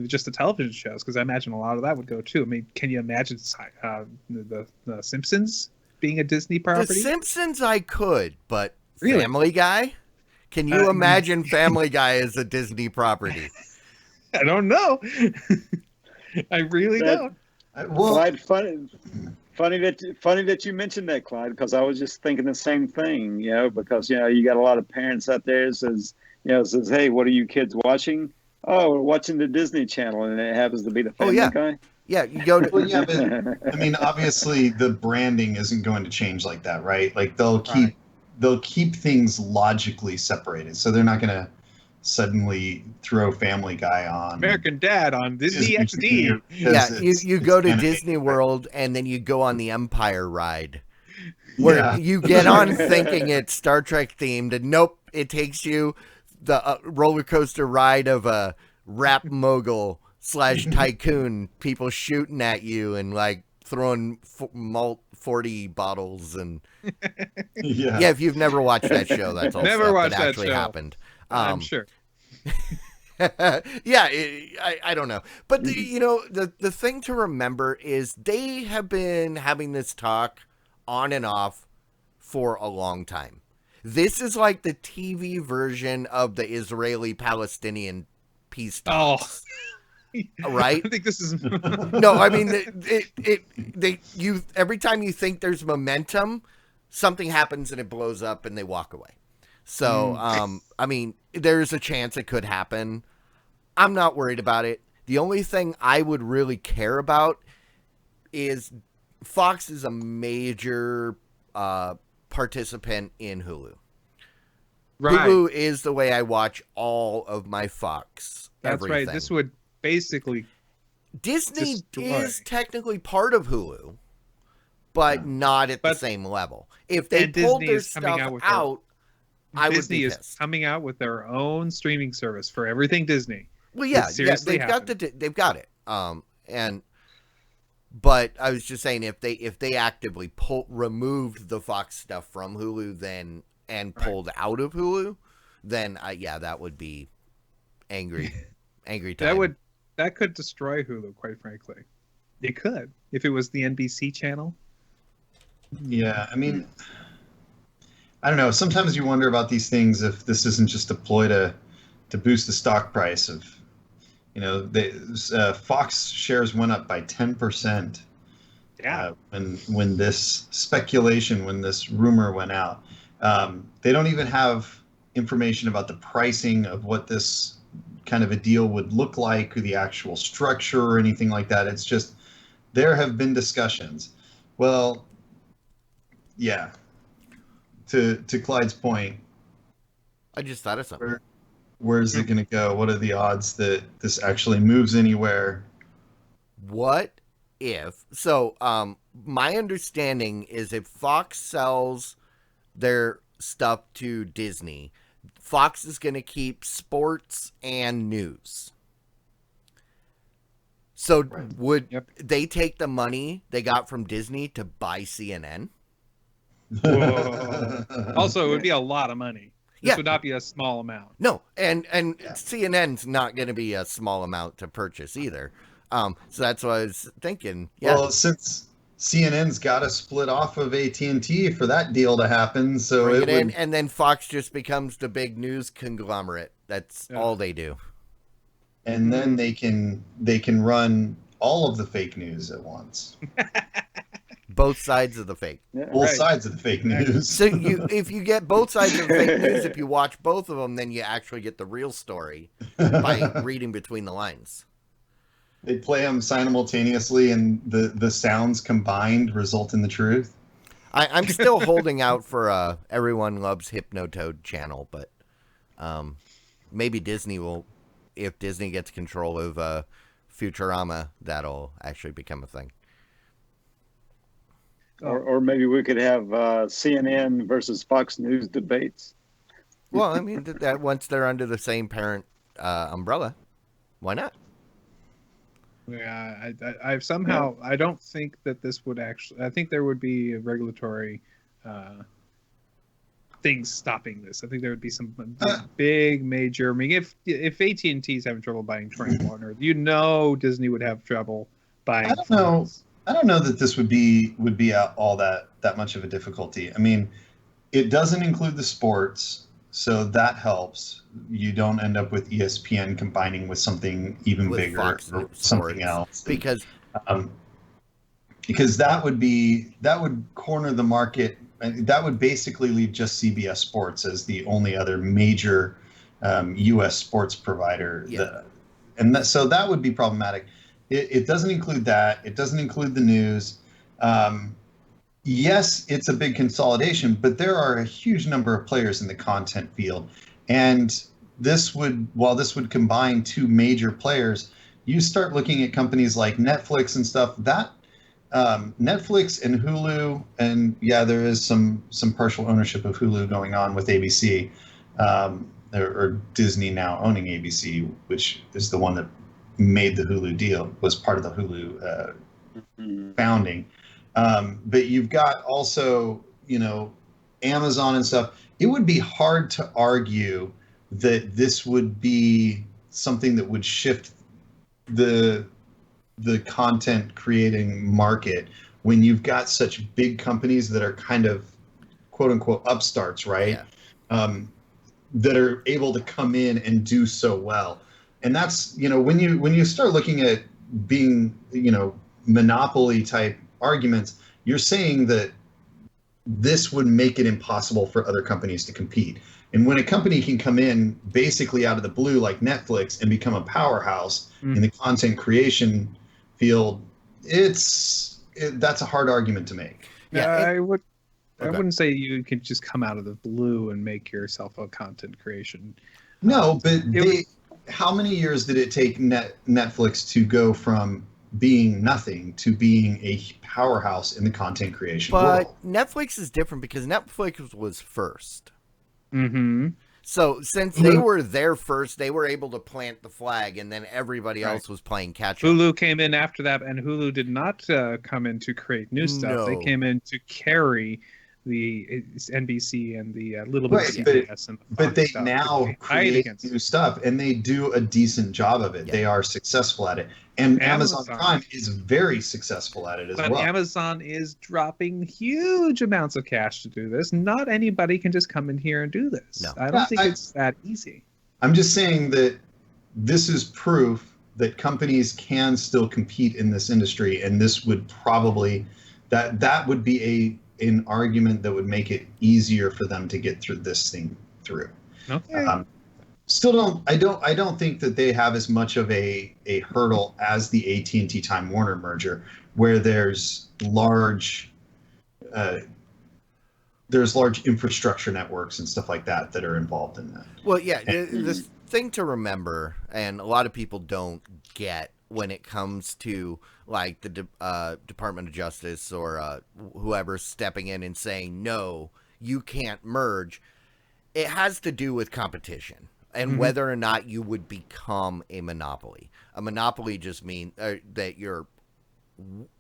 just the television shows, because I imagine a lot of that would go too. I mean, can you imagine the Simpsons being a Disney property? The Simpsons I could, but really? Family Guy? Can you imagine Family Guy as a Disney property? I don't know. I really don't. Clyde, funny that you mentioned that, Clyde, because I was just thinking the same thing. Because you got a lot of parents out there says, hey, what are you kids watching? Oh, we're watching the Disney Channel, and it happens to be the Family Guy. Yeah, you go to. Well, yeah, but I mean, obviously, the branding isn't going to change like that, right? Like they'll keep things logically separated, so they're not going to suddenly throw Family Guy on American Dad on Disney XD. Yeah, you go to Disney World and then you go on the Empire ride, where you get on thinking it's Star Trek themed, and nope, it takes you the roller coaster ride of a rap mogul / tycoon, people shooting at you and like throwing malt 40 bottles and if you've never watched that show, that's all never stuff watched that actually show. happened. I'm sure. I don't know. But the thing to remember is they have been having this talk on and off for a long time. This is like the TV version of the Israeli-Palestinian peace talks. Right? I think this is No, I mean, every time you think there's momentum, something happens and it blows up and they walk away. So, I mean, there's a chance it could happen. I'm not worried about it. The only thing I would really care about is Fox is a major participant in Hulu. right. Hulu is the way I watch all of my Fox. That's everything. right. This would basically Disney destroy. is technically part of Hulu, but not at the same level. If they And pulled Disney their is coming stuff out with out, I would Disney be is pissed. coming out with their own streaming service for everything Disney. Well, yeah, seriously they've got it. But I was just saying, if they actively removed the Fox stuff from Hulu, then pulled out of Hulu, then that would be angry time. That could destroy Hulu, quite frankly. It could if it was the NBC channel. Yeah, I mean, I don't know. Sometimes you wonder about these things if this isn't just a ploy to boost the stock price of, Fox shares went up by 10%. Yeah. When this speculation, when this rumor went out, they don't even have information about the pricing of what this kind of a deal would look like, or the actual structure or anything like that. It's just there have been discussions. Well, yeah. To Clyde's point, I just thought of something. Where is it going to go? What are the odds that this actually moves anywhere? What if? So, my understanding is if Fox sells their stuff to Disney, Fox is going to keep sports and news. So, would they take the money they got from Disney to buy CNN? Whoa. Also, it would be a lot of money. This would not be a small amount. No, and CNN's not going to be a small amount to purchase either. So that's what I was thinking. Yeah. Well, since CNN's got to split off of AT&T for that deal to happen, so bring it in, and then Fox just becomes the big news conglomerate. That's all they do. And then they can run all of the fake news at once. Both sides of the fake. Yeah. Both sides of the fake news. So if you get both sides of the fake news, if you watch both of them, then you actually get the real story by reading between the lines. They play them simultaneously, and the sounds combined result in the truth. I'm still holding out for Everyone Loves Hypnotoad channel, but maybe Disney will, if Disney gets control of Futurama, that'll actually become a thing. Or maybe we could have CNN versus Fox News debates. Well, I mean, that once they're under the same parent umbrella, why not? Yeah, I don't think that this would actually. I think there would be a regulatory things stopping this. I think there would be some big major. I mean, if AT&T is having trouble buying Time Warner, Disney would have trouble buying. I don't know that this would be all that much of a difficulty. I mean, it doesn't include the sports, so that helps. You don't end up with ESPN combining with something even bigger Fox or something else. Because that would corner the market. That would basically leave just CBS Sports as the only other major U.S. sports provider. Yeah. So that would be problematic. It doesn't include that. It doesn't include the news. Yes, it's a big consolidation, but there are a huge number of players in the content field. And while this would combine two major players, you start looking at companies like Netflix and stuff. That Netflix and Hulu, and there is some partial ownership of Hulu going on with ABC, or Disney now owning ABC, which is the one that made the Hulu deal, was part of the Hulu founding. But you've got also, Amazon and stuff. It would be hard to argue that this would be something that would shift the content creating market when you've got such big companies that are kind of quote unquote upstarts, right? Yeah. That are able to come in and do so well. And that's, when you start looking at being, monopoly type arguments, you're saying that this would make it impossible for other companies to compete. And when a company can come in basically out of the blue, like Netflix, and become a powerhouse in the content creation field, that's a hard argument to make. Yeah, I wouldn't say you could just come out of the blue and make yourself a content creation. No, but how many years did it take Netflix to go from being nothing to being a powerhouse in the content creation world? But Netflix is different because Netflix was first. Mm-hmm. So since they were there first, they were able to plant the flag, and then everybody else was playing catch up. Hulu came in after that, and Hulu did not come in to create new stuff. They came in to carry the NBC and the little bit of CBS and the Fox but they stuff. now create new stuff, and they do a decent job of it. Yeah. They are successful at it, and Amazon Prime is very successful at it as well. But Amazon is dropping huge amounts of cash to do this. Not anybody can just come in here and do this. No. I don't think it's that easy. I'm just saying that this is proof that companies can still compete in this industry, and this would probably that would be an argument that would make it easier for them to get through this thing through. Okay. I don't think that they have as much of a hurdle as the AT&T Time Warner merger, where there's large infrastructure networks and stuff like that are involved in that. Well, yeah, the thing to remember, and a lot of people don't get when it comes to like the Department of Justice or whoever's stepping in and saying, no, you can't merge. It has to do with competition and whether or not you would become a monopoly. A monopoly just means that you're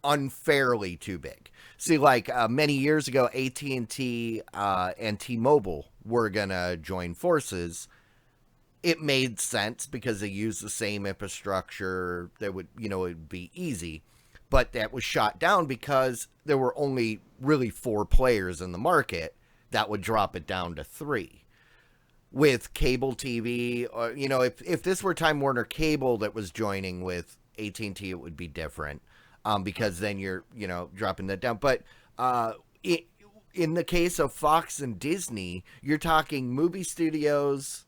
unfairly too big. See, like many years ago, AT&T and T-Mobile were going to join forces. It made sense because they use the same infrastructure. That would, it would be easy, but that was shot down because there were only really 4 players in the market. That would drop it down to 3. With cable TV, or if this were Time Warner Cable that was joining with AT&T, it would be different because then you're dropping that down. But in the case of Fox and Disney, you're talking movie studios,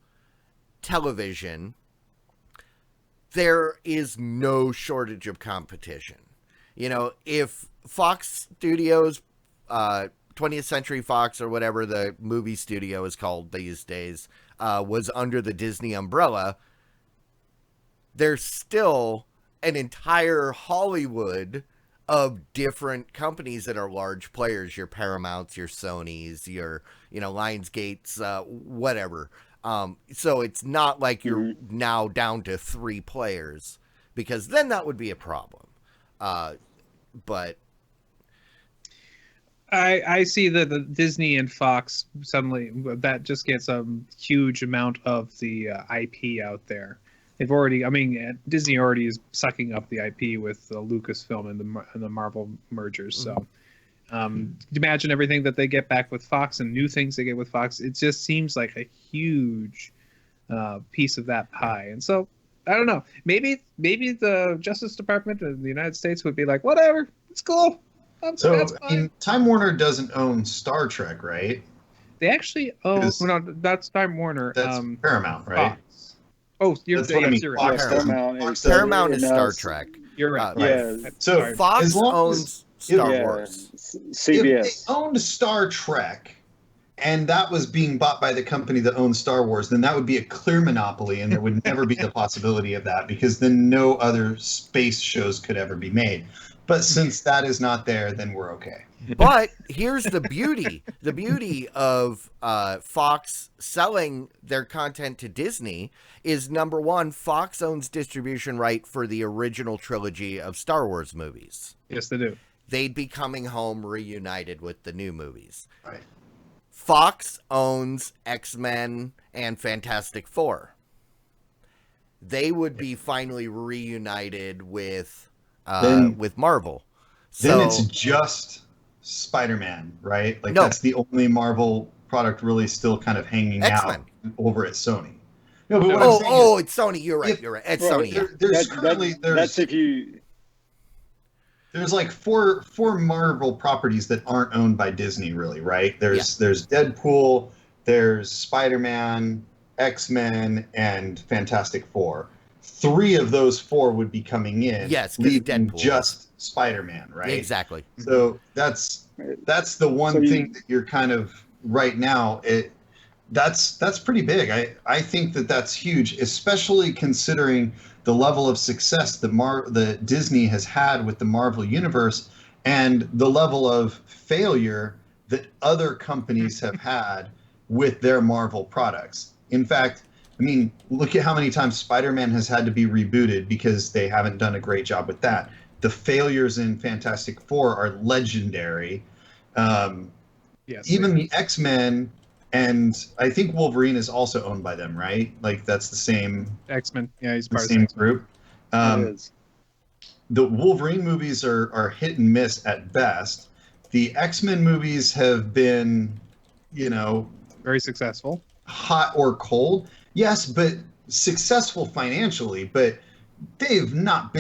television. There is no shortage of competition. If Fox Studios, 20th Century Fox or whatever the movie studio is called these days, was under the Disney umbrella, there's still an entire Hollywood of different companies that are large players, your Paramounts, your Sonys, your, Lionsgates, whatever. So it's not like you're now down to 3 players, because then that would be a problem. But I see that the Disney and Fox suddenly that just gets a huge amount of the IP out there. They've already, Disney already is sucking up the IP with Lucasfilm and the Marvel mergers. So imagine everything that they get back with Fox and new things they get with Fox. It just seems like a huge piece of that pie. And so I don't know. Maybe the Justice Department of the United States would be like, whatever, it's cool. Time Warner doesn't own Star Trek, right? They actually own. No, that's Time Warner. That's Paramount, right? Fox. Oh, you're right. Paramount is Star Trek. You're right. Yeah. So Fox owns Star Wars. CBS. If they owned Star Trek, and that was being bought by the company that owns Star Wars, then that would be a clear monopoly, and there would never be the possibility of that, because then no other space shows could ever be made. But since that is not there, then we're okay. But here's the beauty. The beauty of Fox selling their content to Disney is, number one, Fox owns distribution right for the original trilogy of Star Wars movies. Yes, they do. They'd be coming home reunited with the new movies. Right. Fox owns X-Men and Fantastic Four. They would be finally reunited with Marvel. Then it's just Spider-Man, right? Like No. that's the only Marvel product really still kind of hanging X-Men. out over at Sony. No, but what No. I'm saying Oh, is, it's Sony. You're right. if- You're right. It's Well, Sony. Yeah. that's if you. there's like four Marvel properties that aren't owned by Disney, really, right? There's Deadpool, there's Spider-Man, X-Men, and Fantastic Four. 3 of those 4 would be coming in, Yes, 'cause leaving Deadpool just Spider-Man, right? Exactly. So that's the one So you- thing that you're kind of right now. That's pretty big. I think that's huge, especially considering the level of success that Disney has had with the Marvel universe and the level of failure that other companies have had with their Marvel products. In fact, I mean, look at how many times Spider-Man has had to be rebooted because they haven't done a great job with that. The failures in Fantastic Four are legendary. Yes. Even the X-Men, and I think Wolverine is also owned by them, right? Like that's the same X-Men. Yeah, he's the part of same the X-Men. group. It is. The Wolverine movies are hit and miss at best. The X-Men movies have been, Very successful. hot or cold. Yes, but successful financially, but they've not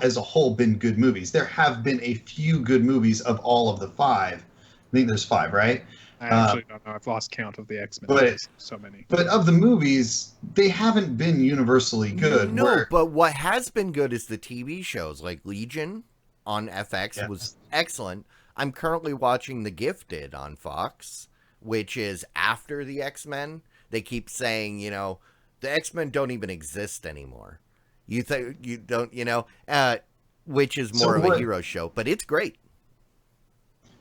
as a whole been good movies. There have been a few good movies of all of the 5. I think there's 5, right? I actually don't know. I've lost count of the X-Men. but- There's so many. But of the movies, they haven't been universally good. No, but what has been good is the TV shows like Legion on FX was excellent. I'm currently watching The Gifted on Fox, which is after the X-Men. They keep saying, the X-Men don't even exist anymore. You think you don't, which is more of a hero show, but it's great.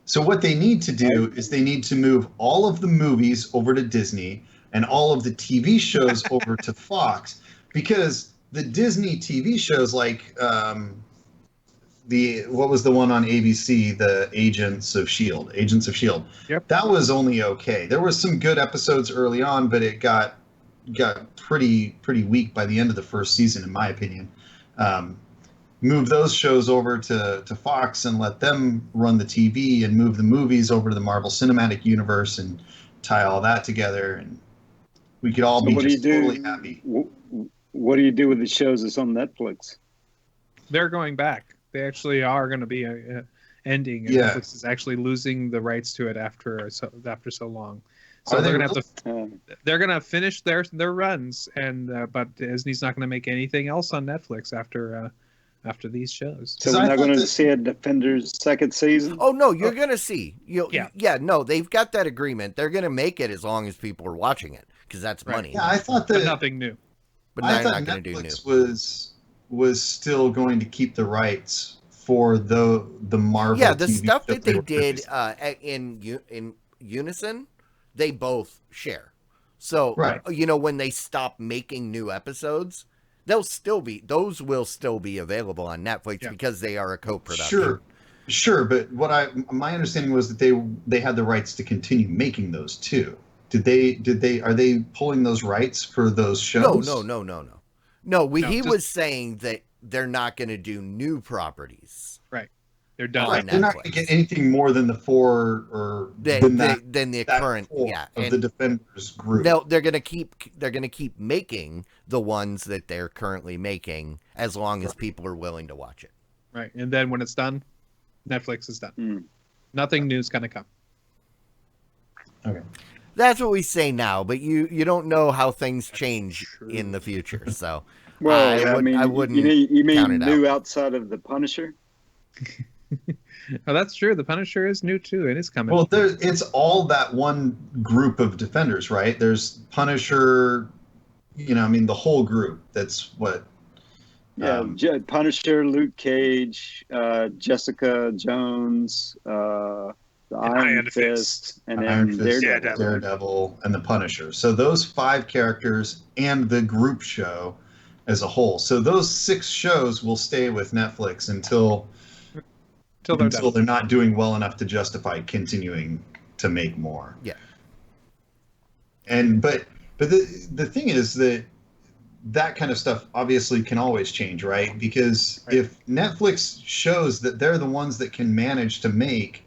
So what they need to do is they need to move all of the movies over to Disney and all of the TV shows over to Fox, because the Disney TV shows like what was the one on ABC, the Agents of Shield. Yep. That was only okay. There was some good episodes early on, but it got pretty weak by the end of the first season, in my opinion. Move those shows over to Fox and let them run the TV, and move the movies over to the Marvel Cinematic Universe and tie all that together, and we could all be just totally happy. What do you do with the shows that's on Netflix? They're going back. They actually are going to be ending. And Netflix is actually losing the rights to it after so long. So they're going to have to. They're going to finish their runs, and but Disney's not going to make anything else on Netflix after these shows. So we're not going to see a Defenders second season? Oh no, you're going to see. No, they've got that agreement. They're going to make it as long as people are watching it, because that's money. Yeah, I thought that. But nothing new. But I they're thought not going to do new. Netflix was still going to keep the rights for the Marvel. Yeah, the TV stuff show that they were did producing. in unison, they both share. So Right. when they stop making new episodes, those will still be available on Netflix because they are a co-production. Sure, but my understanding was that they had the rights to continue making those too. Are they pulling those rights for those shows? No, he was saying that they're not going to do new properties. Right. They're done. Right. They're not going to get anything more than the 4 or than the current of the Defenders group. No, they're going to keep making the ones that they're currently making as long as people are willing to watch it. Right. And then when it's done, Netflix is done. Nothing new is going to come. Okay. That's what we say now, but you don't know how things change in the future. So, well, I wouldn't. You mean count it new out. outside of the Punisher? Oh, that's true. The Punisher is new too, and it's coming. Well, it's all that one group of Defenders, right? There's Punisher, the whole group. That's what. Yeah, Punisher, Luke Cage, Jessica Jones, the Iron Fist, and then Daredevil, and the Punisher. So those 5 characters and the group show as a whole. So those 6 shows will stay with Netflix until they're not doing well enough to justify continuing to make more. Yeah. And but the thing is that that kind of stuff obviously can always change, right? Because if Netflix shows that they're the ones that can manage to make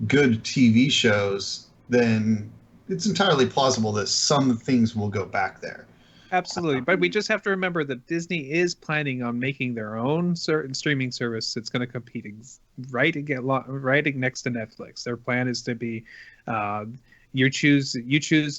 good TV shows, then it's entirely plausible that some things will go back there. Absolutely, but we just have to remember that Disney is planning on making their own certain streaming service that's going to compete right next to Netflix. Their plan is to be, you choose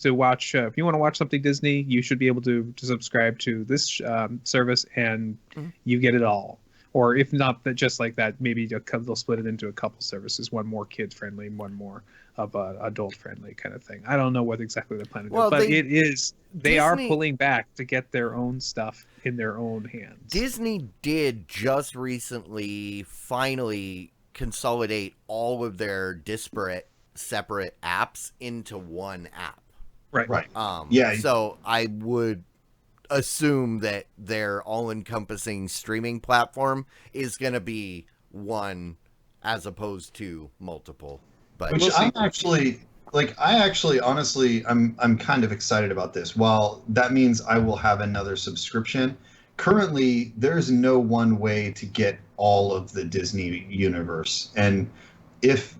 to watch. If you want to watch something Disney, you should be able to subscribe to this service, and you get it all. Or if not, just like that, maybe they'll split it into a couple services, one more kid friendly, one more of adult friendly kind of thing. I don't know what exactly they're planning to do, but they are pulling back to get their own stuff in their own hands. Disney did just recently finally consolidate all of their disparate, separate apps into one app. Right. Yeah. So I would assume that their all-encompassing streaming platform is going to be one as opposed to multiple. But which I'm actually honestly, I'm kind of excited about this. While that means I will have another subscription, currently there's no one way to get all of the Disney universe. And if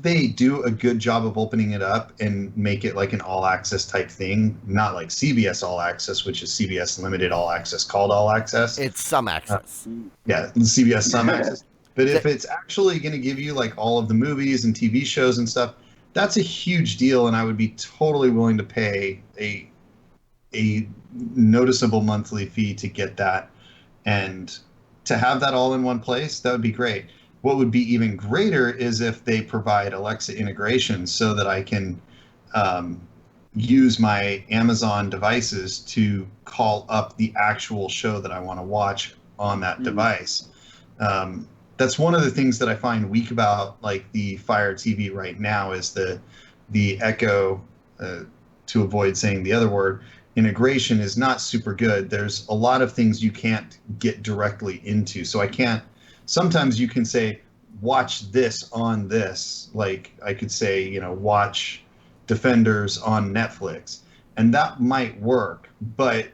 they do a good job of opening it up and make it like an all access type thing, not like CBS All Access, which is CBS Limited All Access called All Access. It's some access. Yeah, CBS Some Access. But if it's actually going to give you like all of the movies and TV shows and stuff, that's a huge deal, and I would be totally willing to pay a noticeable monthly fee to get that, and to have that all in one place. That would be great. What would be even greater is if they provide Alexa integration so that I can use my Amazon devices to call up the actual show that I want to watch on that device. That's one of the things that I find weak about like the Fire TV right now is the Echo, to avoid saying the other word, integration is not super good. There's a lot of things you can't get directly into. So I can't, sometimes you can say, watch this on this. Like I could say, watch Defenders on Netflix. And that might work, but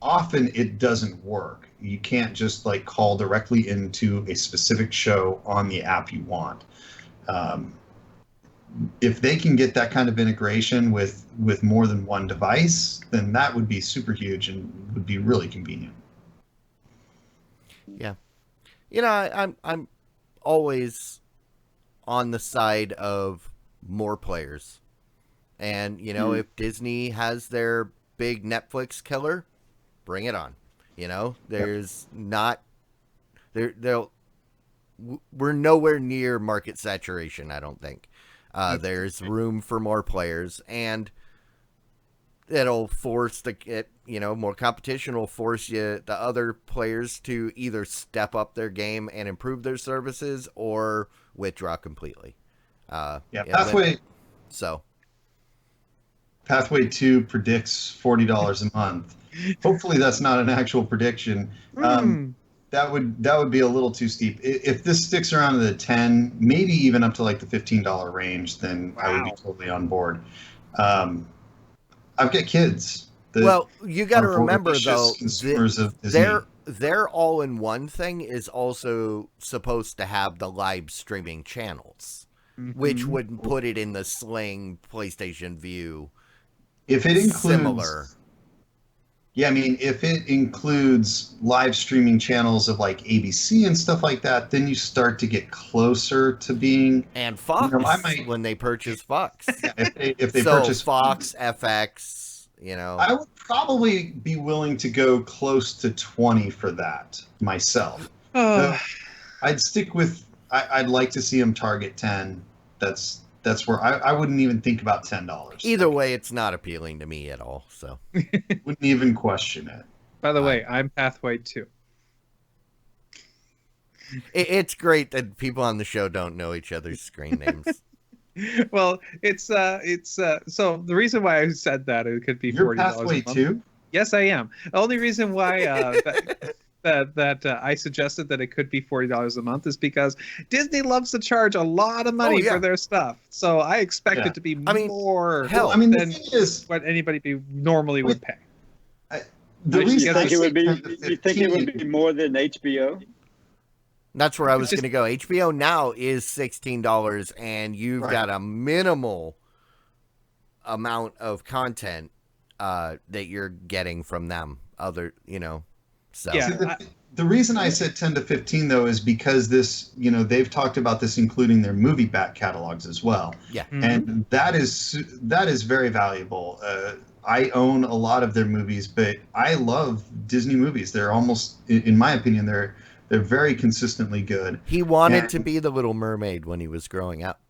often it doesn't work. You can't just like call directly into a specific show on the app you want. If they can get that kind of integration with more than one device, then that would be super huge and would be really convenient. Yeah. I'm always on the side of more players. And, if Disney has their big Netflix killer, bring it on. There's not we're nowhere near market saturation, I don't think. There's room for more players, and it'll force more competition will force the other players to either step up their game and improve their services or withdraw completely. Pathway 2 predicts $40 a month. Hopefully that's not an actual prediction. That would be a little too steep. If this sticks around to the 10, maybe even up to like the $15 range, then I would be totally on board. I've got kids. You got to remember though, their all-in-one thing is also supposed to have the live streaming channels, which would put it in the Sling PlayStation View. If it includes similar. Yeah, I mean, if it includes live streaming channels of like ABC and stuff like that, then you start to get closer to being. And Fox, when they purchase Fox. Yeah, if they purchase Fox, FX, I would probably be willing to go close to 20 for that myself. I'd stick with. I'd like to see them target 10. That's where I wouldn't even think about $10. Either way, it's not appealing to me at all. So wouldn't even question it. By the way, I'm Pathway 2. It's great that people on the show don't know each other's screen names. Well, it's so the reason why I said that it could be You're $40 Pathway a month. 2? Yes, I am. The only reason why that I suggested that it could be $40 a month is because Disney loves to charge a lot of money for their stuff. So I expect it to be more hell, than what anybody normally would pay. The You reason I think it would say be? 10 to You think it would 15 be more than HBO? That's where I was Just- going to go. HBO Now is $16, and you've Right. got a minimal amount of content that you're getting from them. So Yeah. See, the reason I said 10 to 15 though is because this, they've talked about this including their movie back catalogs as well. Yeah. And that is very valuable. I own a lot of their movies, but I love Disney movies. They're almost, in my opinion, they're very consistently good. He wanted And- to be the Little Mermaid when he was growing up.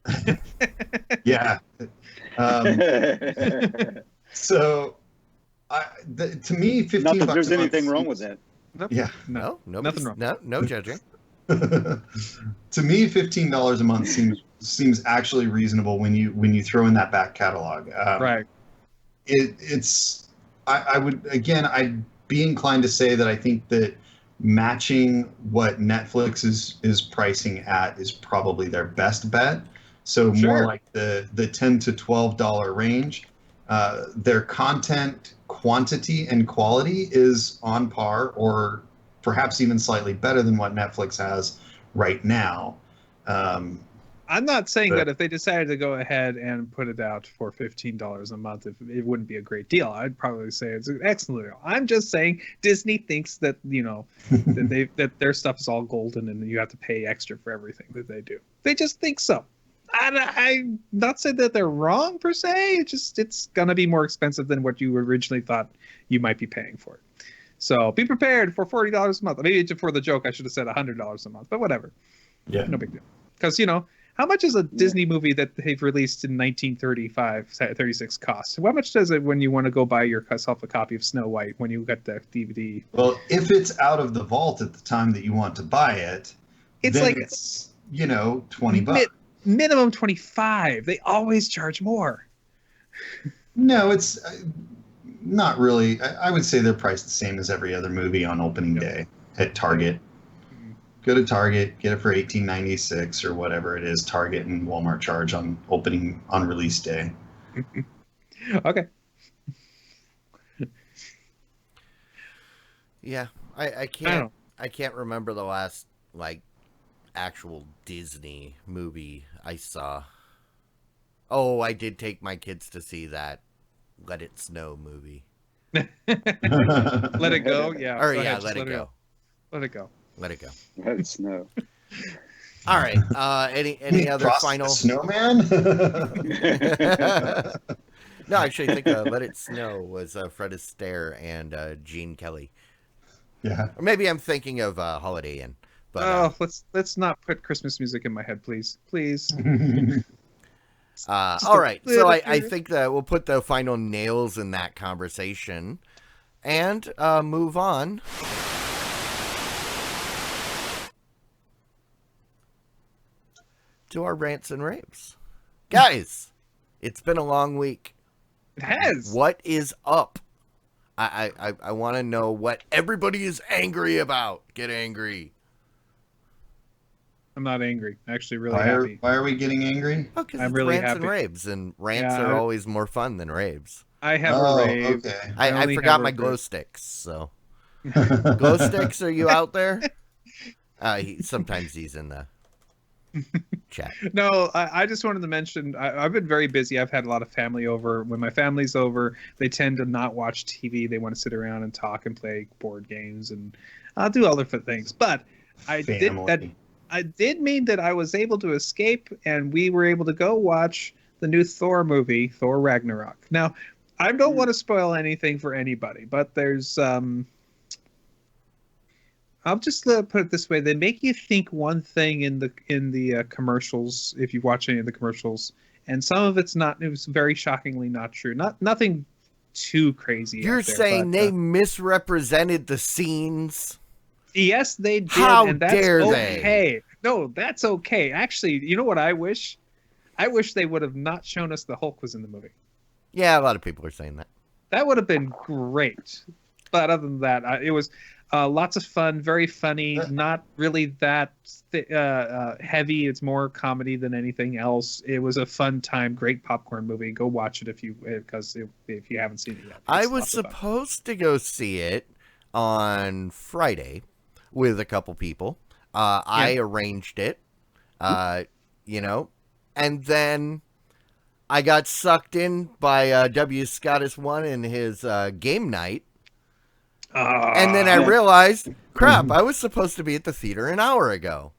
Yeah. So, to me, 15 Not that bucks there's a month anything wrong with seems- that. Yeah. No, nothing wrong. No judging. To me, $15 a month seems actually reasonable when you throw in that back catalog. Right. I would, again, I'd be inclined to say that I think that matching what Netflix is pricing at is probably their best bet. So more Sure. like the $10 to $12 range. Their content quantity and quality is on par, or perhaps even slightly better than what Netflix has right now. I'm not saying But- that if they decided to go ahead and put it out for $15 a month, it wouldn't be a great deal. I'd probably say it's an excellent deal. I'm just saying Disney thinks that that their stuff is all golden and you have to pay extra for everything that they do. They just think so. I'm not saying that they're wrong per se. It's gonna be more expensive than what you originally thought you might be paying for it. So be prepared for $40 a month. Maybe for the joke, I should have said $100 a month, but whatever. Yeah. No big deal. Because how much is a Disney movie that they've released in 1936 cost? How much does it when you want to go buy yourself a copy of Snow White when you get the DVD? Well, if it's out of the vault at the time that you want to buy it, It's then like it's, $20. Minimum 25. They always charge more. No, it's not really. I would say they're priced the same as every other movie on opening day at Target. Go to Target, get it for $18.96 or whatever it is Target and Walmart charge on release day. Okay. Yeah, I can't remember the last actual Disney movie I saw. Oh, I did take my kids to see that Let It Snow movie. Let it go. Yeah. Or go yeah, ahead, let just it go. Let it go. Let it go. Let it snow. All right. Any other Frosty final? the Snowman? No, actually, I think Let It Snow was Fred Astaire and Gene Kelly. Yeah. Or maybe I'm thinking of Holiday Inn. But let's not put Christmas music in my head, please. Please. all right. So I think that we'll put the final nails in that conversation and move on. To our rants and raves. Guys, it's been a long week. It has. What is up? I want to know what everybody is angry about. Get angry. I'm not angry. Actually, really happy. Why are we getting angry? Oh, because I'm it's really rants happy. and raves, and rants Yeah, are always more fun than raves. I have a rave. Okay. I only forgot have my a glow rave. sticks, so glow sticks, are you out there? Sometimes he's in the chat. No, I just wanted to mention I've been very busy. I've had a lot of family over. When my family's over, they tend to not watch TV. They want to sit around and talk and play board games and do other things. But I did mean that I was able to escape, and we were able to go watch the new Thor movie, Thor Ragnarok. Now, I don't want to spoil anything for anybody, but there's I'll just put it this way: they make you think one thing in the commercials if you watch any of the commercials, and some of it's not. It was very shockingly not true. Nothing too crazy. You're out there, saying but, they misrepresented the scenes? yes, they did. How and that's dare they? okay. No, that's okay. Actually, you know what I wish? I wish they would have not shown us the Hulk was in the movie. Yeah, a lot of people are saying that. That would have been great. But other than that, Lots of fun, very funny, not really that heavy. It's more comedy than anything else. It was a fun time, great popcorn movie. Go watch it if you haven't seen it yet. I was supposed to go see it on Friday with a couple people. I arranged it, you know, and then I got sucked in by W. Scottus One and his game night. And then I realized, crap, I was supposed to be at the theater an hour ago.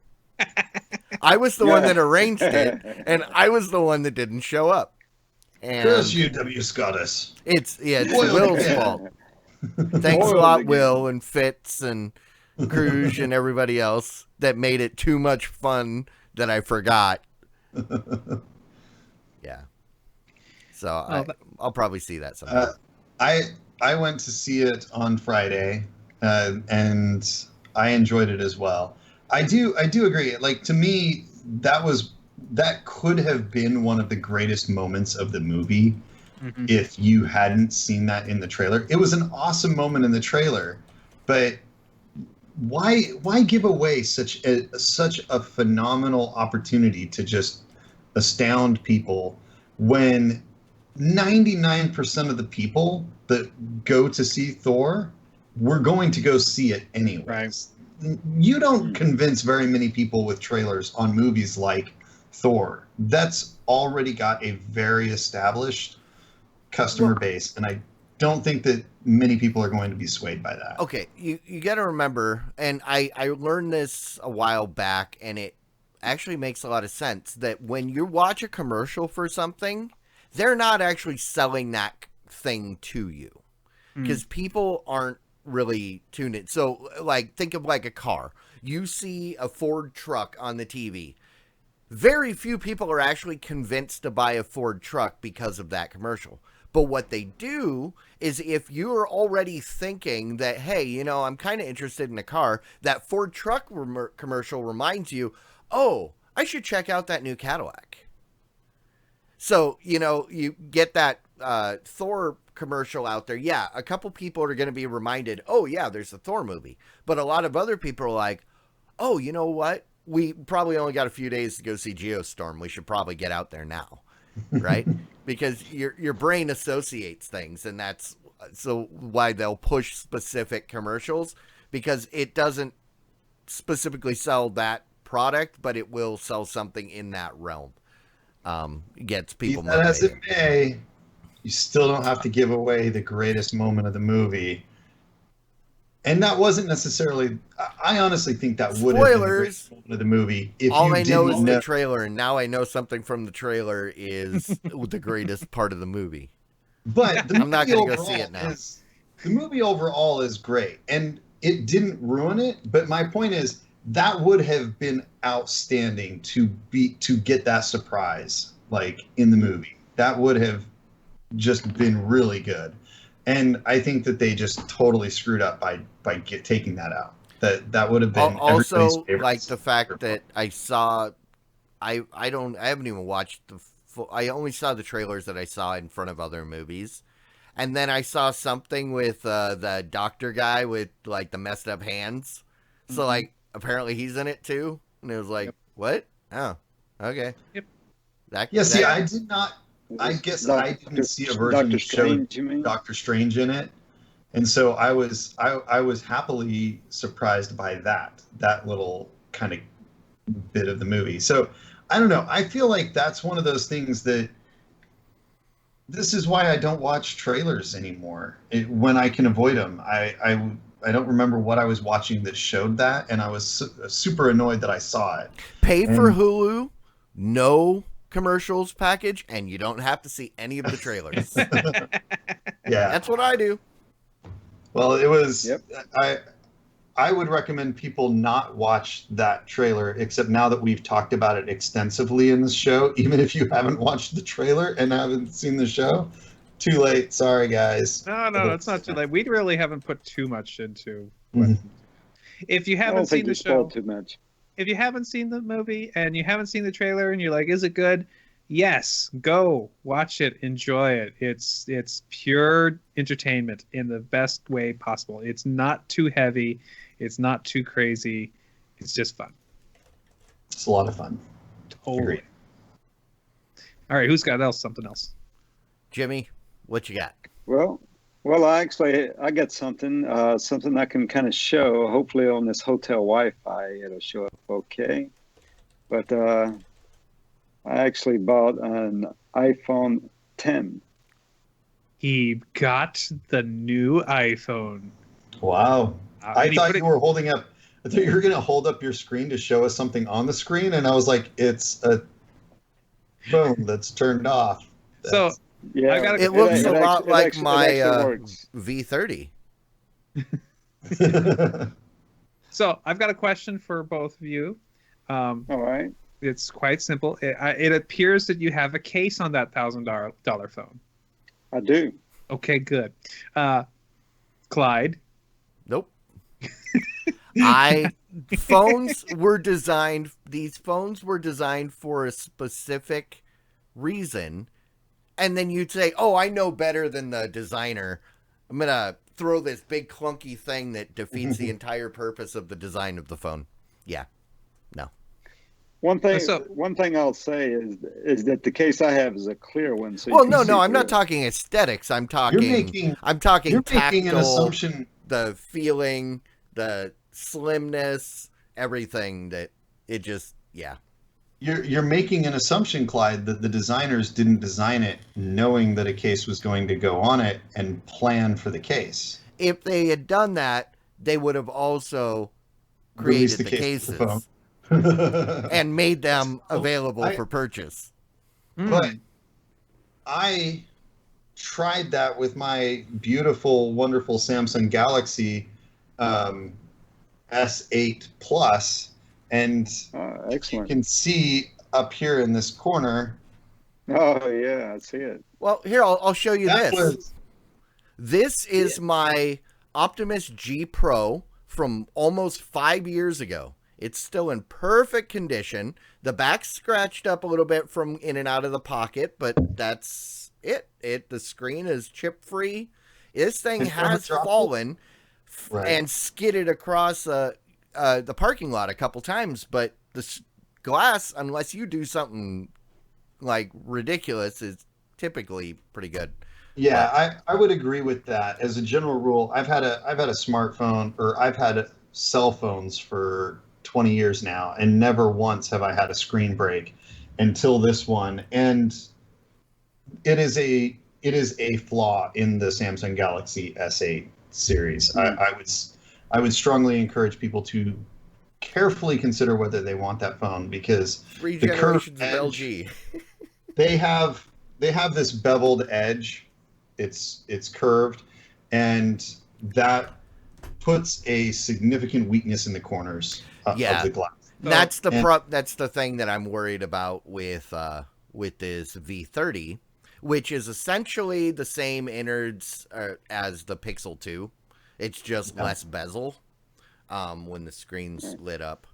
I was the one that arranged it, and I was the one that didn't show up. And curse you, W. Scottus. It's Will's fault. Thanks a lot, Will and Fitz and Cruz and everybody else that made it too much fun that I forgot. Yeah. So I'll probably see that sometime. I went to see it on Friday, and I enjoyed it as well. I do agree. Like, to me, that could have been one of the greatest moments of the movie if you hadn't seen that in the trailer. It was an awesome moment in the trailer, but why give away such a phenomenal opportunity to just astound people when 99% of the people that go to see Thor were going to go see it anyway. Right. You don't convince very many people with trailers on movies like Thor. That's already got a very established customer base, and I don't think that many people are going to be swayed by that. Okay, you got to remember, and I learned this a while back, and it actually makes a lot of sense, that when you watch a commercial for something, they're not actually selling that thing to you, because people aren't really tuned in. So, like, think of like a car. You see a Ford truck on the TV. Very few people are actually convinced to buy a Ford truck because of that commercial. But what they do is, if you're already thinking that, hey, you know, I'm kind of interested in a car, that Ford truck commercial reminds you, oh, I should check out that new Cadillac. So, you know, you get that Thor commercial out there. Yeah, a couple people are going to be reminded, oh, yeah, there's a Thor movie. But a lot of other people are like, oh, you know what? We probably only got a few days to go see Geostorm. We should probably get out there now, right? Because your brain associates things, and that's so why they'll push specific commercials, because it doesn't specifically sell that product, but it will sell something in that realm. Gets people motivated. As it may, you still don't have to give away the greatest moment of the movie. And that wasn't necessarily. I honestly think that would have been the greatest moment of the movie. If all I know is the trailer, and now I know something from the trailer is the greatest part of the movie. But I'm not going to go see it now. The movie overall is great, and it didn't ruin it. But my point is, that would have been outstanding to get that surprise, like, in the movie. That would have just been really good. And I think that they just totally screwed up by taking that out. That would have been also, like, the fact that I saw, I haven't even watched the full. I only saw the trailers that I saw in front of other movies, and then I saw something with the doctor guy with, like, the messed up hands. So like, apparently he's in it too, and it was like, what? Oh, okay. Yep. I did not. I guess I didn't see a version that showed Doctor Strange in it, and so I was happily surprised by that little kind of bit of the movie. So I don't know. I feel like that's one of those things that. This is why I don't watch trailers anymore when I can avoid them. I don't remember what I was watching that showed that, and I was super annoyed that I saw it. Pay for Hulu, no commercials package, and you don't have to see any of the trailers. Yeah, that's what I do. Well, it was. Yep. I would recommend people not watch that trailer, except now that we've talked about it extensively in this show. Even if you haven't watched the trailer and haven't seen the show, too late. Sorry, guys. No, it's not too late. We really haven't put too much into. If you haven't seen the show, too much. If you haven't seen the movie and you haven't seen the trailer and you're like, is it good? Yes, go watch it, enjoy it. It's pure entertainment in the best way possible. It's not too heavy, it's not too crazy. It's just fun. It's a lot of fun. Totally. Agreed. All right, who's got something else? Jimmy, what you got? Well, I got something I can kind of show. Hopefully, on this hotel Wi-Fi, it'll show up okay. But I actually bought an iPhone 10. He got the new iPhone. Wow. I thought you were holding up. I thought you were going to hold up your screen to show us something on the screen, and I was like, it's a phone that's turned off. So yeah, it looks a lot like my V30. So I've got a question for both of you. All right. It's quite simple. It appears that you have a case on that $1,000 phone. I do. Okay, good. Clyde? Nope. These phones were designed for a specific reason. And then you'd say, oh, I know better than the designer. I'm going to throw this big clunky thing that defeats the entire purpose of the design of the phone. Yeah. No. One thing I'll say is that the case I have is a clear one. So no, I'm not talking aesthetics. I'm talking you're tactile, making an assumption. The feeling, the slimness, everything that it just, yeah. You're making an assumption, Clyde, that the designers didn't design it knowing that a case was going to go on it and plan for the case. If they had done that, they would have also created the cases and made them available for purchase. But I tried that with my beautiful, wonderful Samsung Galaxy S8 Plus. And excellent. You can see up here in this corner. Oh, yeah, I see it. Well, here, I'll show you this. This is my Optimus G Pro from almost 5 years ago. It's still in perfect condition. The back's scratched up a little bit from in and out of the pocket, but that's it. The screen is chip-free. This thing has fallen and skidded across the parking lot a couple times, but the glass, unless you do something like ridiculous, is typically pretty good. Yeah, I would agree with that. As a general rule, I've had a smartphone, or I've had cell phones for 20 years now, and never once have I had a screen break until this one. And it is a flaw in the Samsung Galaxy S8 series. I would strongly encourage people to carefully consider whether they want that phone, because 3 generations of LG. they have this beveled edge. It's curved, and that puts a significant weakness in the corners of the glass. That's the thing that I'm worried about with this V30, which is essentially the same innards as the Pixel 2. It's just less bezel when the screen's lit up.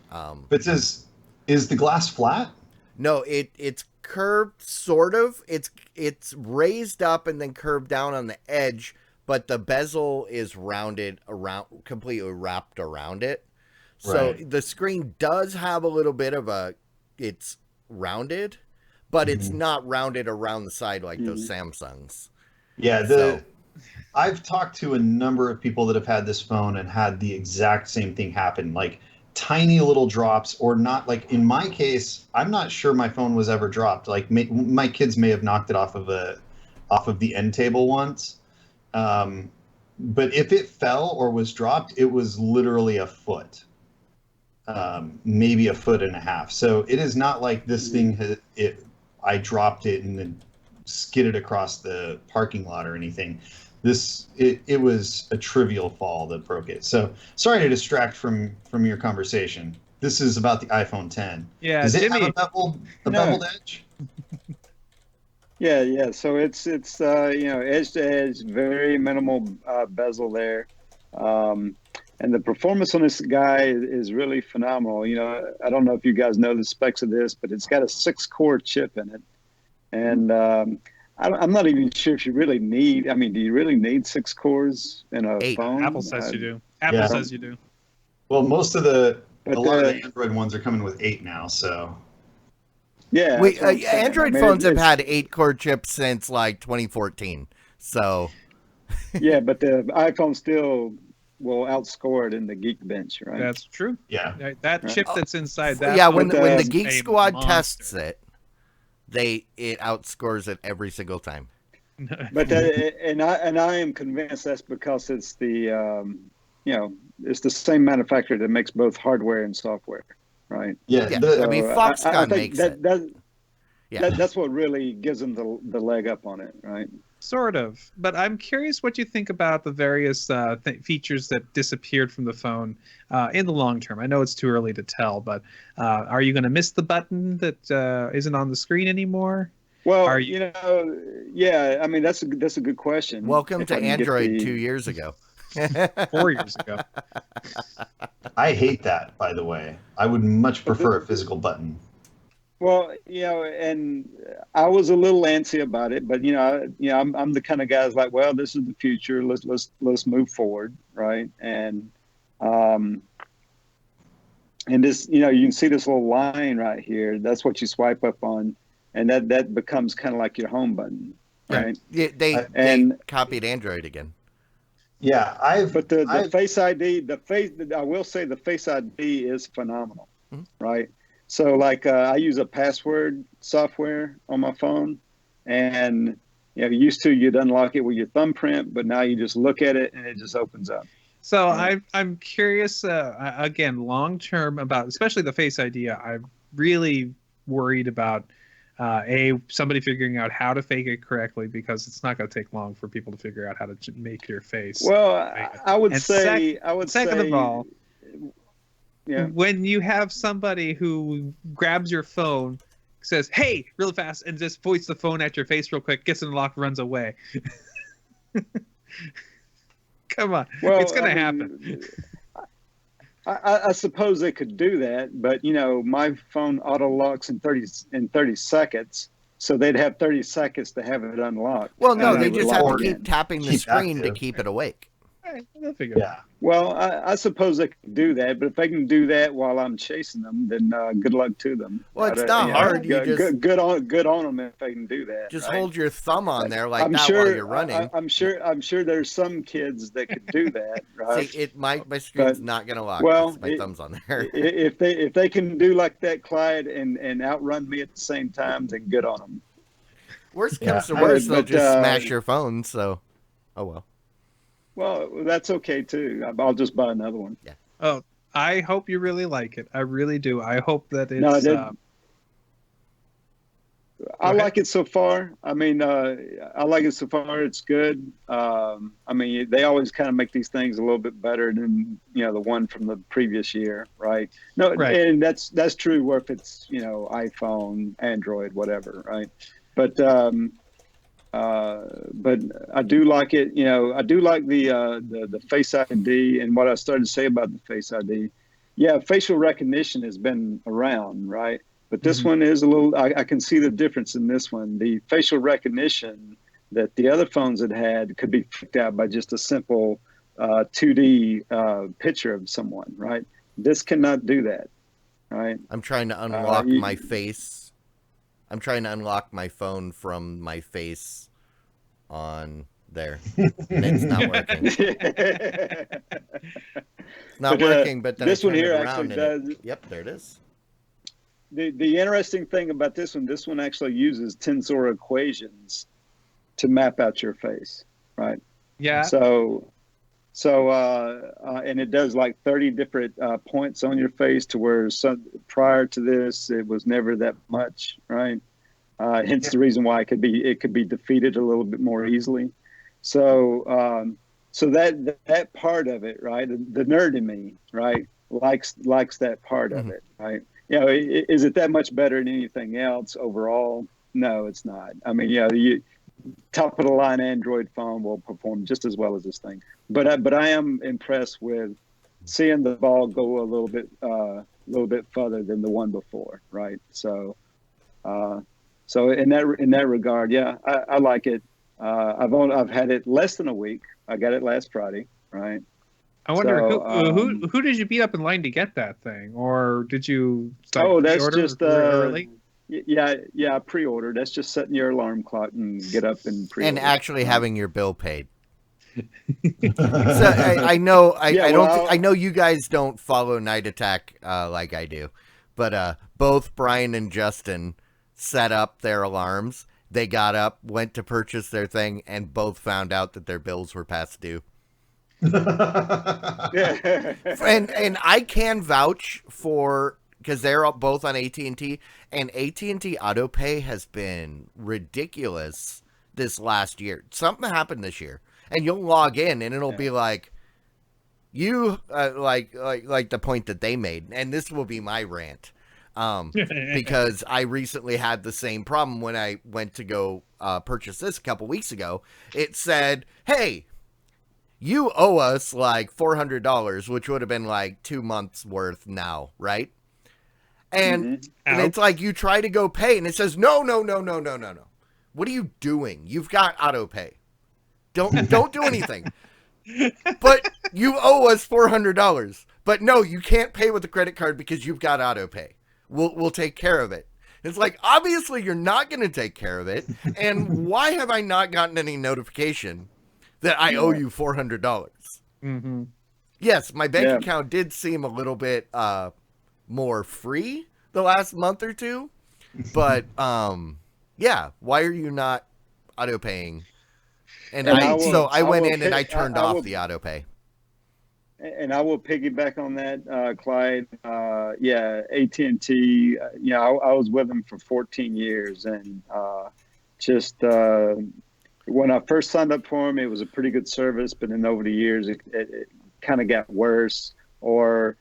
But is the glass flat? No, it's curved, sort of. It's raised up and then curved down on the edge, but the bezel is rounded around, completely wrapped around it. So the screen does have a little bit of it's rounded, but it's not rounded around the side like those Samsungs. Yeah, I've talked to a number of people that have had this phone and had the exact same thing happen, like tiny little drops, or not. Like in my case, I'm not sure my phone was ever dropped. Like my kids may have knocked it off of the end table once. But if it fell or was dropped, it was literally a foot, maybe a foot and a half. So it is not like this thing I dropped it and then skidded across the parking lot or anything. It was a trivial fall that broke it. So sorry to distract from your conversation. This is about the iPhone 10. Yeah, does it Jimmy, have a beveled edge? Yeah. So it's edge to edge, very minimal bezel there. And the performance on this guy is really phenomenal. You know, I don't know if you guys know the specs of this, but it's got a 6-core chip in it. And I'm not even sure if you really need, I mean, do you really need 6 cores in a 8. phone? Apple says you do. Apple says you do. Well, most of a lot of the the Android ones are coming with 8 now, so. Yeah. We, that's what I'm saying. Android I mean, phones have it's- had 8-core chips since like 2014. So Yeah, but the iPhone still will outscore it in the Geekbench, right? That's true. Yeah. That chip that's inside that. yeah, phone when the is Geek a Squad monster. tests it, it outscores it every single time. But I am convinced that's because it's the it's the same manufacturer that makes both hardware and software, right? Yeah. Yeah, The, I mean, Foxconn makes it. Yeah. That's what really gives them the leg up on it, right? Sort of, but I'm curious what you think about the various features that disappeared from the phone in the long term. I know it's too early to tell, but are you going to miss the button that isn't on the screen anymore? Well, yeah. I mean, that's a good question. Welcome If to I can get Android 2 years ago. 4 years ago. I hate that, by the way. I would much prefer a physical button. Well, and I was a little antsy about it, but I'm the kind of guy that's like, well, this is the future. Let's move forward, right? And this, you can see this little line right here. That's what you swipe up on, and that becomes kind of like your home button, right? Yeah, they copied Android again. Yeah, But the Face ID, I will say the Face ID is phenomenal, right? So like I use a password software on my phone, and used to you'd unlock it with your thumbprint, but now you just look at it and it just opens up. So I'm curious again, long term about especially the Face ID. I'm really worried about somebody figuring out how to fake it correctly, because it's not going to take long for people to figure out how to make your face. Well, I would say second of all, yeah. When you have somebody who grabs your phone, says, "Hey," really fast, and just points the phone at your face real quick, gets in the lock, runs away. Come on, it's going to happen. I suppose they could do that, but my phone auto locks in 30 seconds, so they'd have 30 seconds to have it unlocked. Well, no, they just have to keep tapping the Keep screen active. to keep it awake. Right, they'll figure it out. Yeah. Well, I suppose they can do that, but if they can do that while I'm chasing them, then good luck to them. Well, it's not hard. You just good on them if they can do that. just right? hold your thumb on there like I'm that sure, while you're running. I'm sure there's some kids that could do that, right? See, my screen's not gonna lock. Well, my thumb's on there. If they can do like that, Clyde, and outrun me at the same time, then good on them. Worst comes to worst, they'll just smash your phone. So, oh well. Well, that's okay too. I'll just buy another one. Yeah. Oh, I hope you really like it. I really do. I hope that it's. I like it so far. I mean, I like it so far. It's good. I mean, they always kind of make these things a little bit better than the one from the previous year, right? No, right. And that's true. Where if it's iPhone, Android, whatever, right? But I do like it. I do like the Face ID, and what I started to say about the Face ID. Yeah, facial recognition has been around, right? But this one is a little. I can see the difference in this one. The facial recognition that the other phones had could be picked out by just a simple 2D picture of someone, right? This cannot do that, right? I'm trying to unlock my face. I'm trying to unlock my phone from my face on there. And it's not working. It's not working, but then this one here actually does. Yep, there it is. The interesting thing about this one actually uses tensor equations to map out your face, right? Yeah. So and it does like 30 different points on your face, to where prior to this it was never that much, right? Hence the reason why it could be defeated a little bit more easily. So that part of it, right? The nerd in me, right, likes that part of it, right? Is it that much better than anything else overall? No, it's not. I mean, the top of the line Android phone will perform just as well as this thing. But I am impressed with seeing the ball go a little bit further than the one before, right? So in that regard, yeah, I like it. I've had it less than a week. I got it last Friday, right? I wonder who did you beat up in line to get that thing, or did you? That's just early. Yeah, pre-order. That's just setting your alarm clock and get up and pre-order. And actually having your bill paid. So I know I know you guys don't follow Night Attack like I do, but both Brian and Justin set up their alarms. They got up, went to purchase their thing, and both found out that their bills were past due. And I can vouch for, because they're both on AT&T, and AT&T AutoPay has been ridiculous this last year. Something happened this year, and you'll log in and it'll be like you like the point that they made, and this will be my rant, because I recently had the same problem when I went to go purchase this a couple weeks ago. It said, hey, you owe us like $400, which would have been like 2 months worth now, right? And, and it's like you try to go pay, and it says, no. What are you doing? You've got auto pay. Don't do anything. But you owe us $400. But no, you can't pay with a credit card because you've got auto pay. We'll take care of it. It's like, obviously you're not going to take care of it. And why have I not gotten any notification that I owe you $400? Mm-hmm. Yes, my bank account did seem a little bit more free the last month or two, but yeah, why are you not auto paying? And I went in and I turned off the auto pay. And I will piggyback on that, Clyde. AT&T. I was with them for 14 years, and when I first signed up for them, it was a pretty good service, but then over the years, it kind of got worse. Or,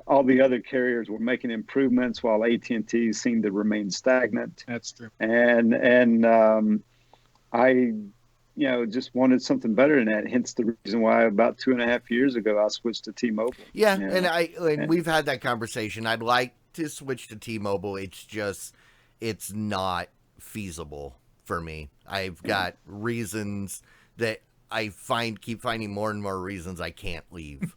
all the other carriers were making improvements while AT&T seemed to remain stagnant. That's true. And I, just wanted something better than that. Hence the reason why about 2.5 years ago I switched to T-Mobile. Yeah, and we've had that conversation. I'd like to switch to T-Mobile. It's just, it's not feasible for me. I've got reasons that I keep finding more and more reasons I can't leave.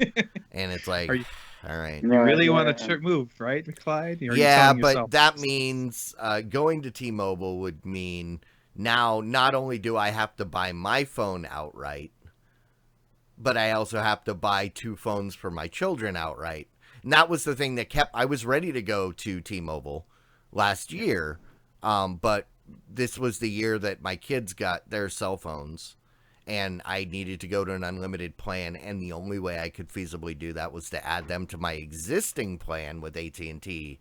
And it's like, all right. You really want to move, right, Clyde? Yeah, but that means going to T-Mobile would mean now not only do I have to buy my phone outright, but I also have to buy 2 phones for my children outright. And that was the thing that I was ready to go to T-Mobile last year, but this was the year that my kids got their cell phones, and I needed to go to an unlimited plan, and the only way I could feasibly do that was to add them to my existing plan with AT&T.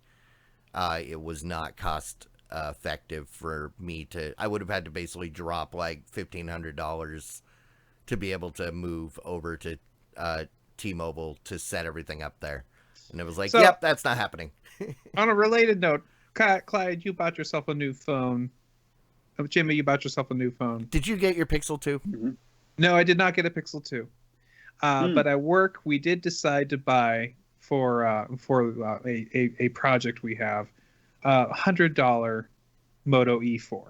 It was not cost effective for me I would have had to basically drop like $1,500 to be able to move over to T-Mobile to set everything up there. And it was like, yep, that's not happening. On a related note, Clyde, you bought yourself a new phone. Jimmy, you bought yourself a new phone. Did you get your Pixel 2? Mm-hmm. No, I did not get a Pixel 2. But at work, we did decide to buy for a project we have $100 Moto E4.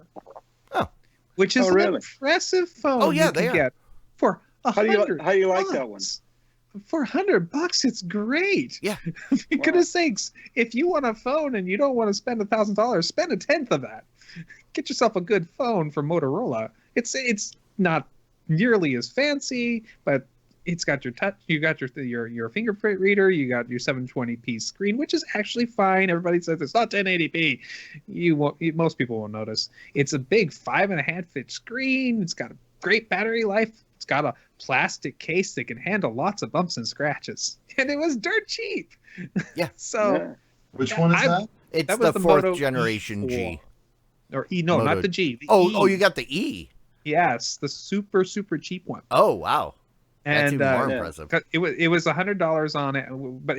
Oh, which is an impressive phone. Oh yeah, they are. Get for $100. How do you like that one? For $100, it's great. Yeah. For goodness sakes, if you want a phone and you don't want to spend $1,000, spend 1/10 of that. Get yourself a good phone from Motorola. It's not nearly as fancy, but it's got your touch. You got your fingerprint reader. You got your 720p screen, which is actually fine. Everybody says it's not 1080p. Most people won't notice. It's a big 5.5-inch screen. It's got a great battery life. It's got a plastic case that can handle lots of bumps and scratches, and it was dirt cheap. Yeah. Which one is that? It's the 4th generation G. Or E, no, not the G. E. You got the E. Yes, the super cheap one. Oh, wow. That's And even more yeah. impressive. it was $100 on it, but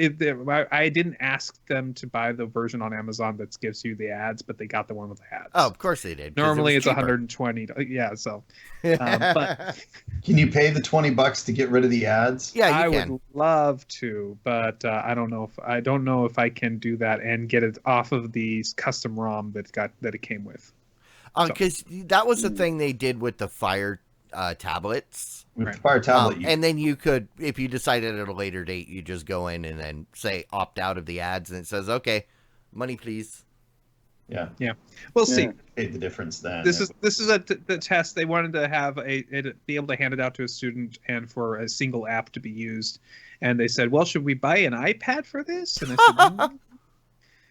I didn't ask them to buy the version on Amazon that gives you the ads, but they got the one with the ads. Oh, of course they did. 'Cause Normally it it's was cheaper. 120. Yeah, so but Can you pay the $20 to get rid of the ads? yeah, you I can. would love to, but I don't know if I can do that and get it off of the custom ROM that it came with. Because that was the thing they did with the Fire tablets. With Right. the Fire tablet, And then you could, if you decided at a later date, you just go in and then say opt out of the ads, and it says, okay, money please. We'll see. paid the difference then. This is the test. They wanted to have be able to hand it out to a student and for a single app to be used. And they said, well, should we buy an iPad for this? And I said,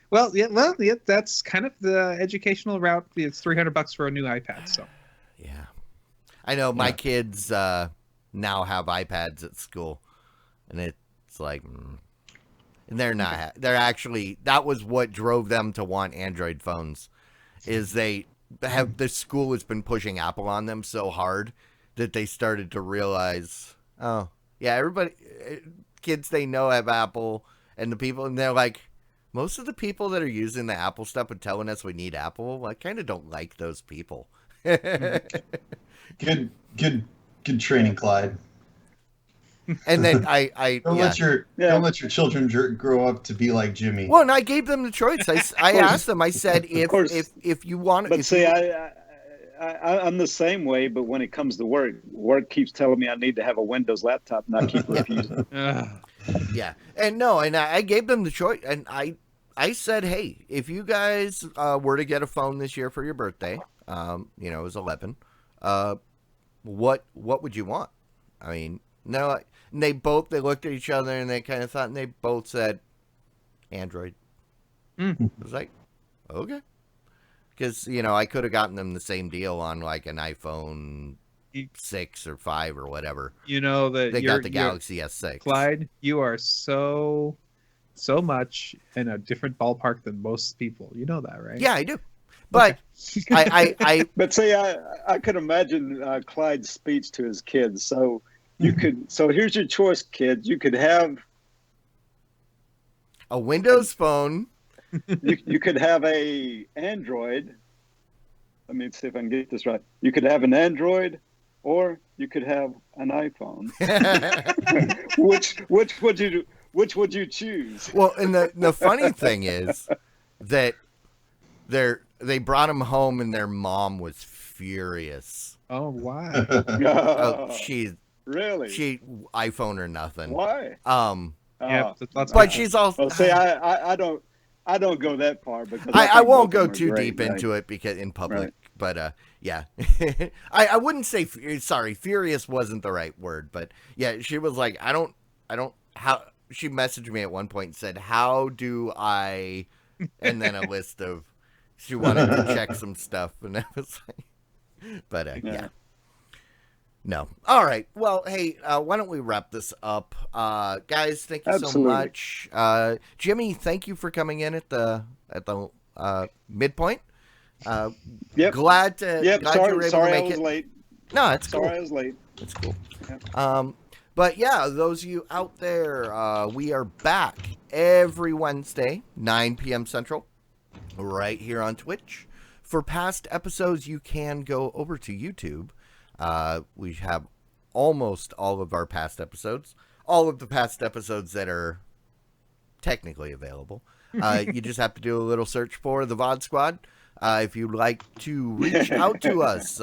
well, yeah, that's kind of the educational route. It's $300 for a new iPad. So Yeah. I know my kids now have iPads at school, and it's like, and they're not. They're actually, that was what drove them to want Android phones, is the school has been pushing Apple on them so hard that they started to realize, oh yeah, everybody, kids they know have Apple, and they're like, most of the people that are using the Apple stuff and telling us we need Apple, I kind of don't like those people. Good training, Clyde. And then I Don't let your children grow up to be like Jimmy. Well, and I gave them the choice. I asked them. I said, if you want, but see, I'm the same way. But when it comes to work keeps telling me I need to have a Windows laptop, and I keep refusing. Yeah, and I gave them the choice, and I said, hey, if you guys were to get a phone this year for your birthday, it was 11, what would you want? I mean, no. And they looked at each other and they kind of thought, and they both said Android. I was like, okay. Because, I could have gotten them the same deal on like an iPhone 6 or 5 or whatever. That they got the Galaxy S6. Clyde, you are so much in a different ballpark than most people. You know that, right? Yeah, I do. But I But see, I could imagine Clyde's speech to his kids. So so here's your choice, kids. You could have a Windows phone. You could have a Android. Let me see if I can get this right. You could have an Android, or you could have an iPhone. Which would you choose? Well, and the funny thing is that they brought him home and their mom was furious. Oh, why? She iPhone or nothing. Why? Yeah, but she's also. Well, see, I don't go that far because I won't go too deep into it because in public. Right. But yeah, I wouldn't say sorry. Furious wasn't the right word, but yeah, she was like, I don't. How she messaged me at one point and said, "How do I?" And then a list of. She wanted to check some stuff, and I was like, but yeah. No. All right. Well, hey, why don't we wrap this up? Guys, thank you so much. Jimmy, thank you for coming in at the midpoint. Yep. Glad you were able to make it. Sorry I was late. No, it's cool. Sorry I was late. It's cool. Yep. But yeah, those of you out there, we are back every Wednesday, 9 p.m. Central, right here on Twitch. For past episodes, you can go over to YouTube. We have almost all of our past episodes, all of the past episodes that are technically available. You just have to do a little search for the VOD Squad. If you'd like to reach out to us,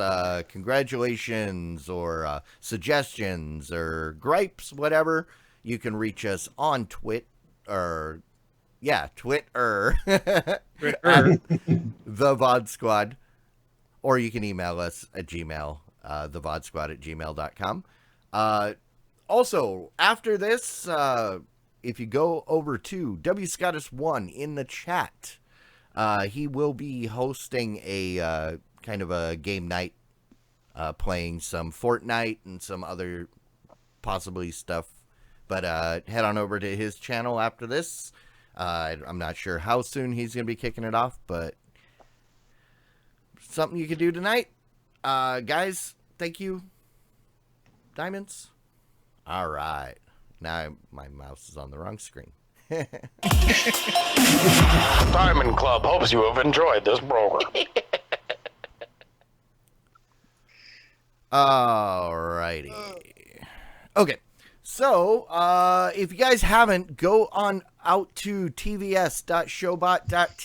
congratulations or suggestions or gripes, whatever, you can reach us on Twitter. Twitter. The VOD Squad. Or you can email us at Gmail. thevodsquad@gmail.com. Also, after this, if you go over to WScottish1 in the chat, he will be hosting a kind of a game night, playing some Fortnite and some other possibly stuff. But head on over to his channel after this. I'm not sure how soon he's going to be kicking it off, but something you could do tonight. Guys, thank you. Diamonds, All right. Now my mouse is on the wrong screen. Diamond Club hopes you have enjoyed this program. Alrighty. Okay. So, if you guys haven't, go on out to tvs.showbot.tv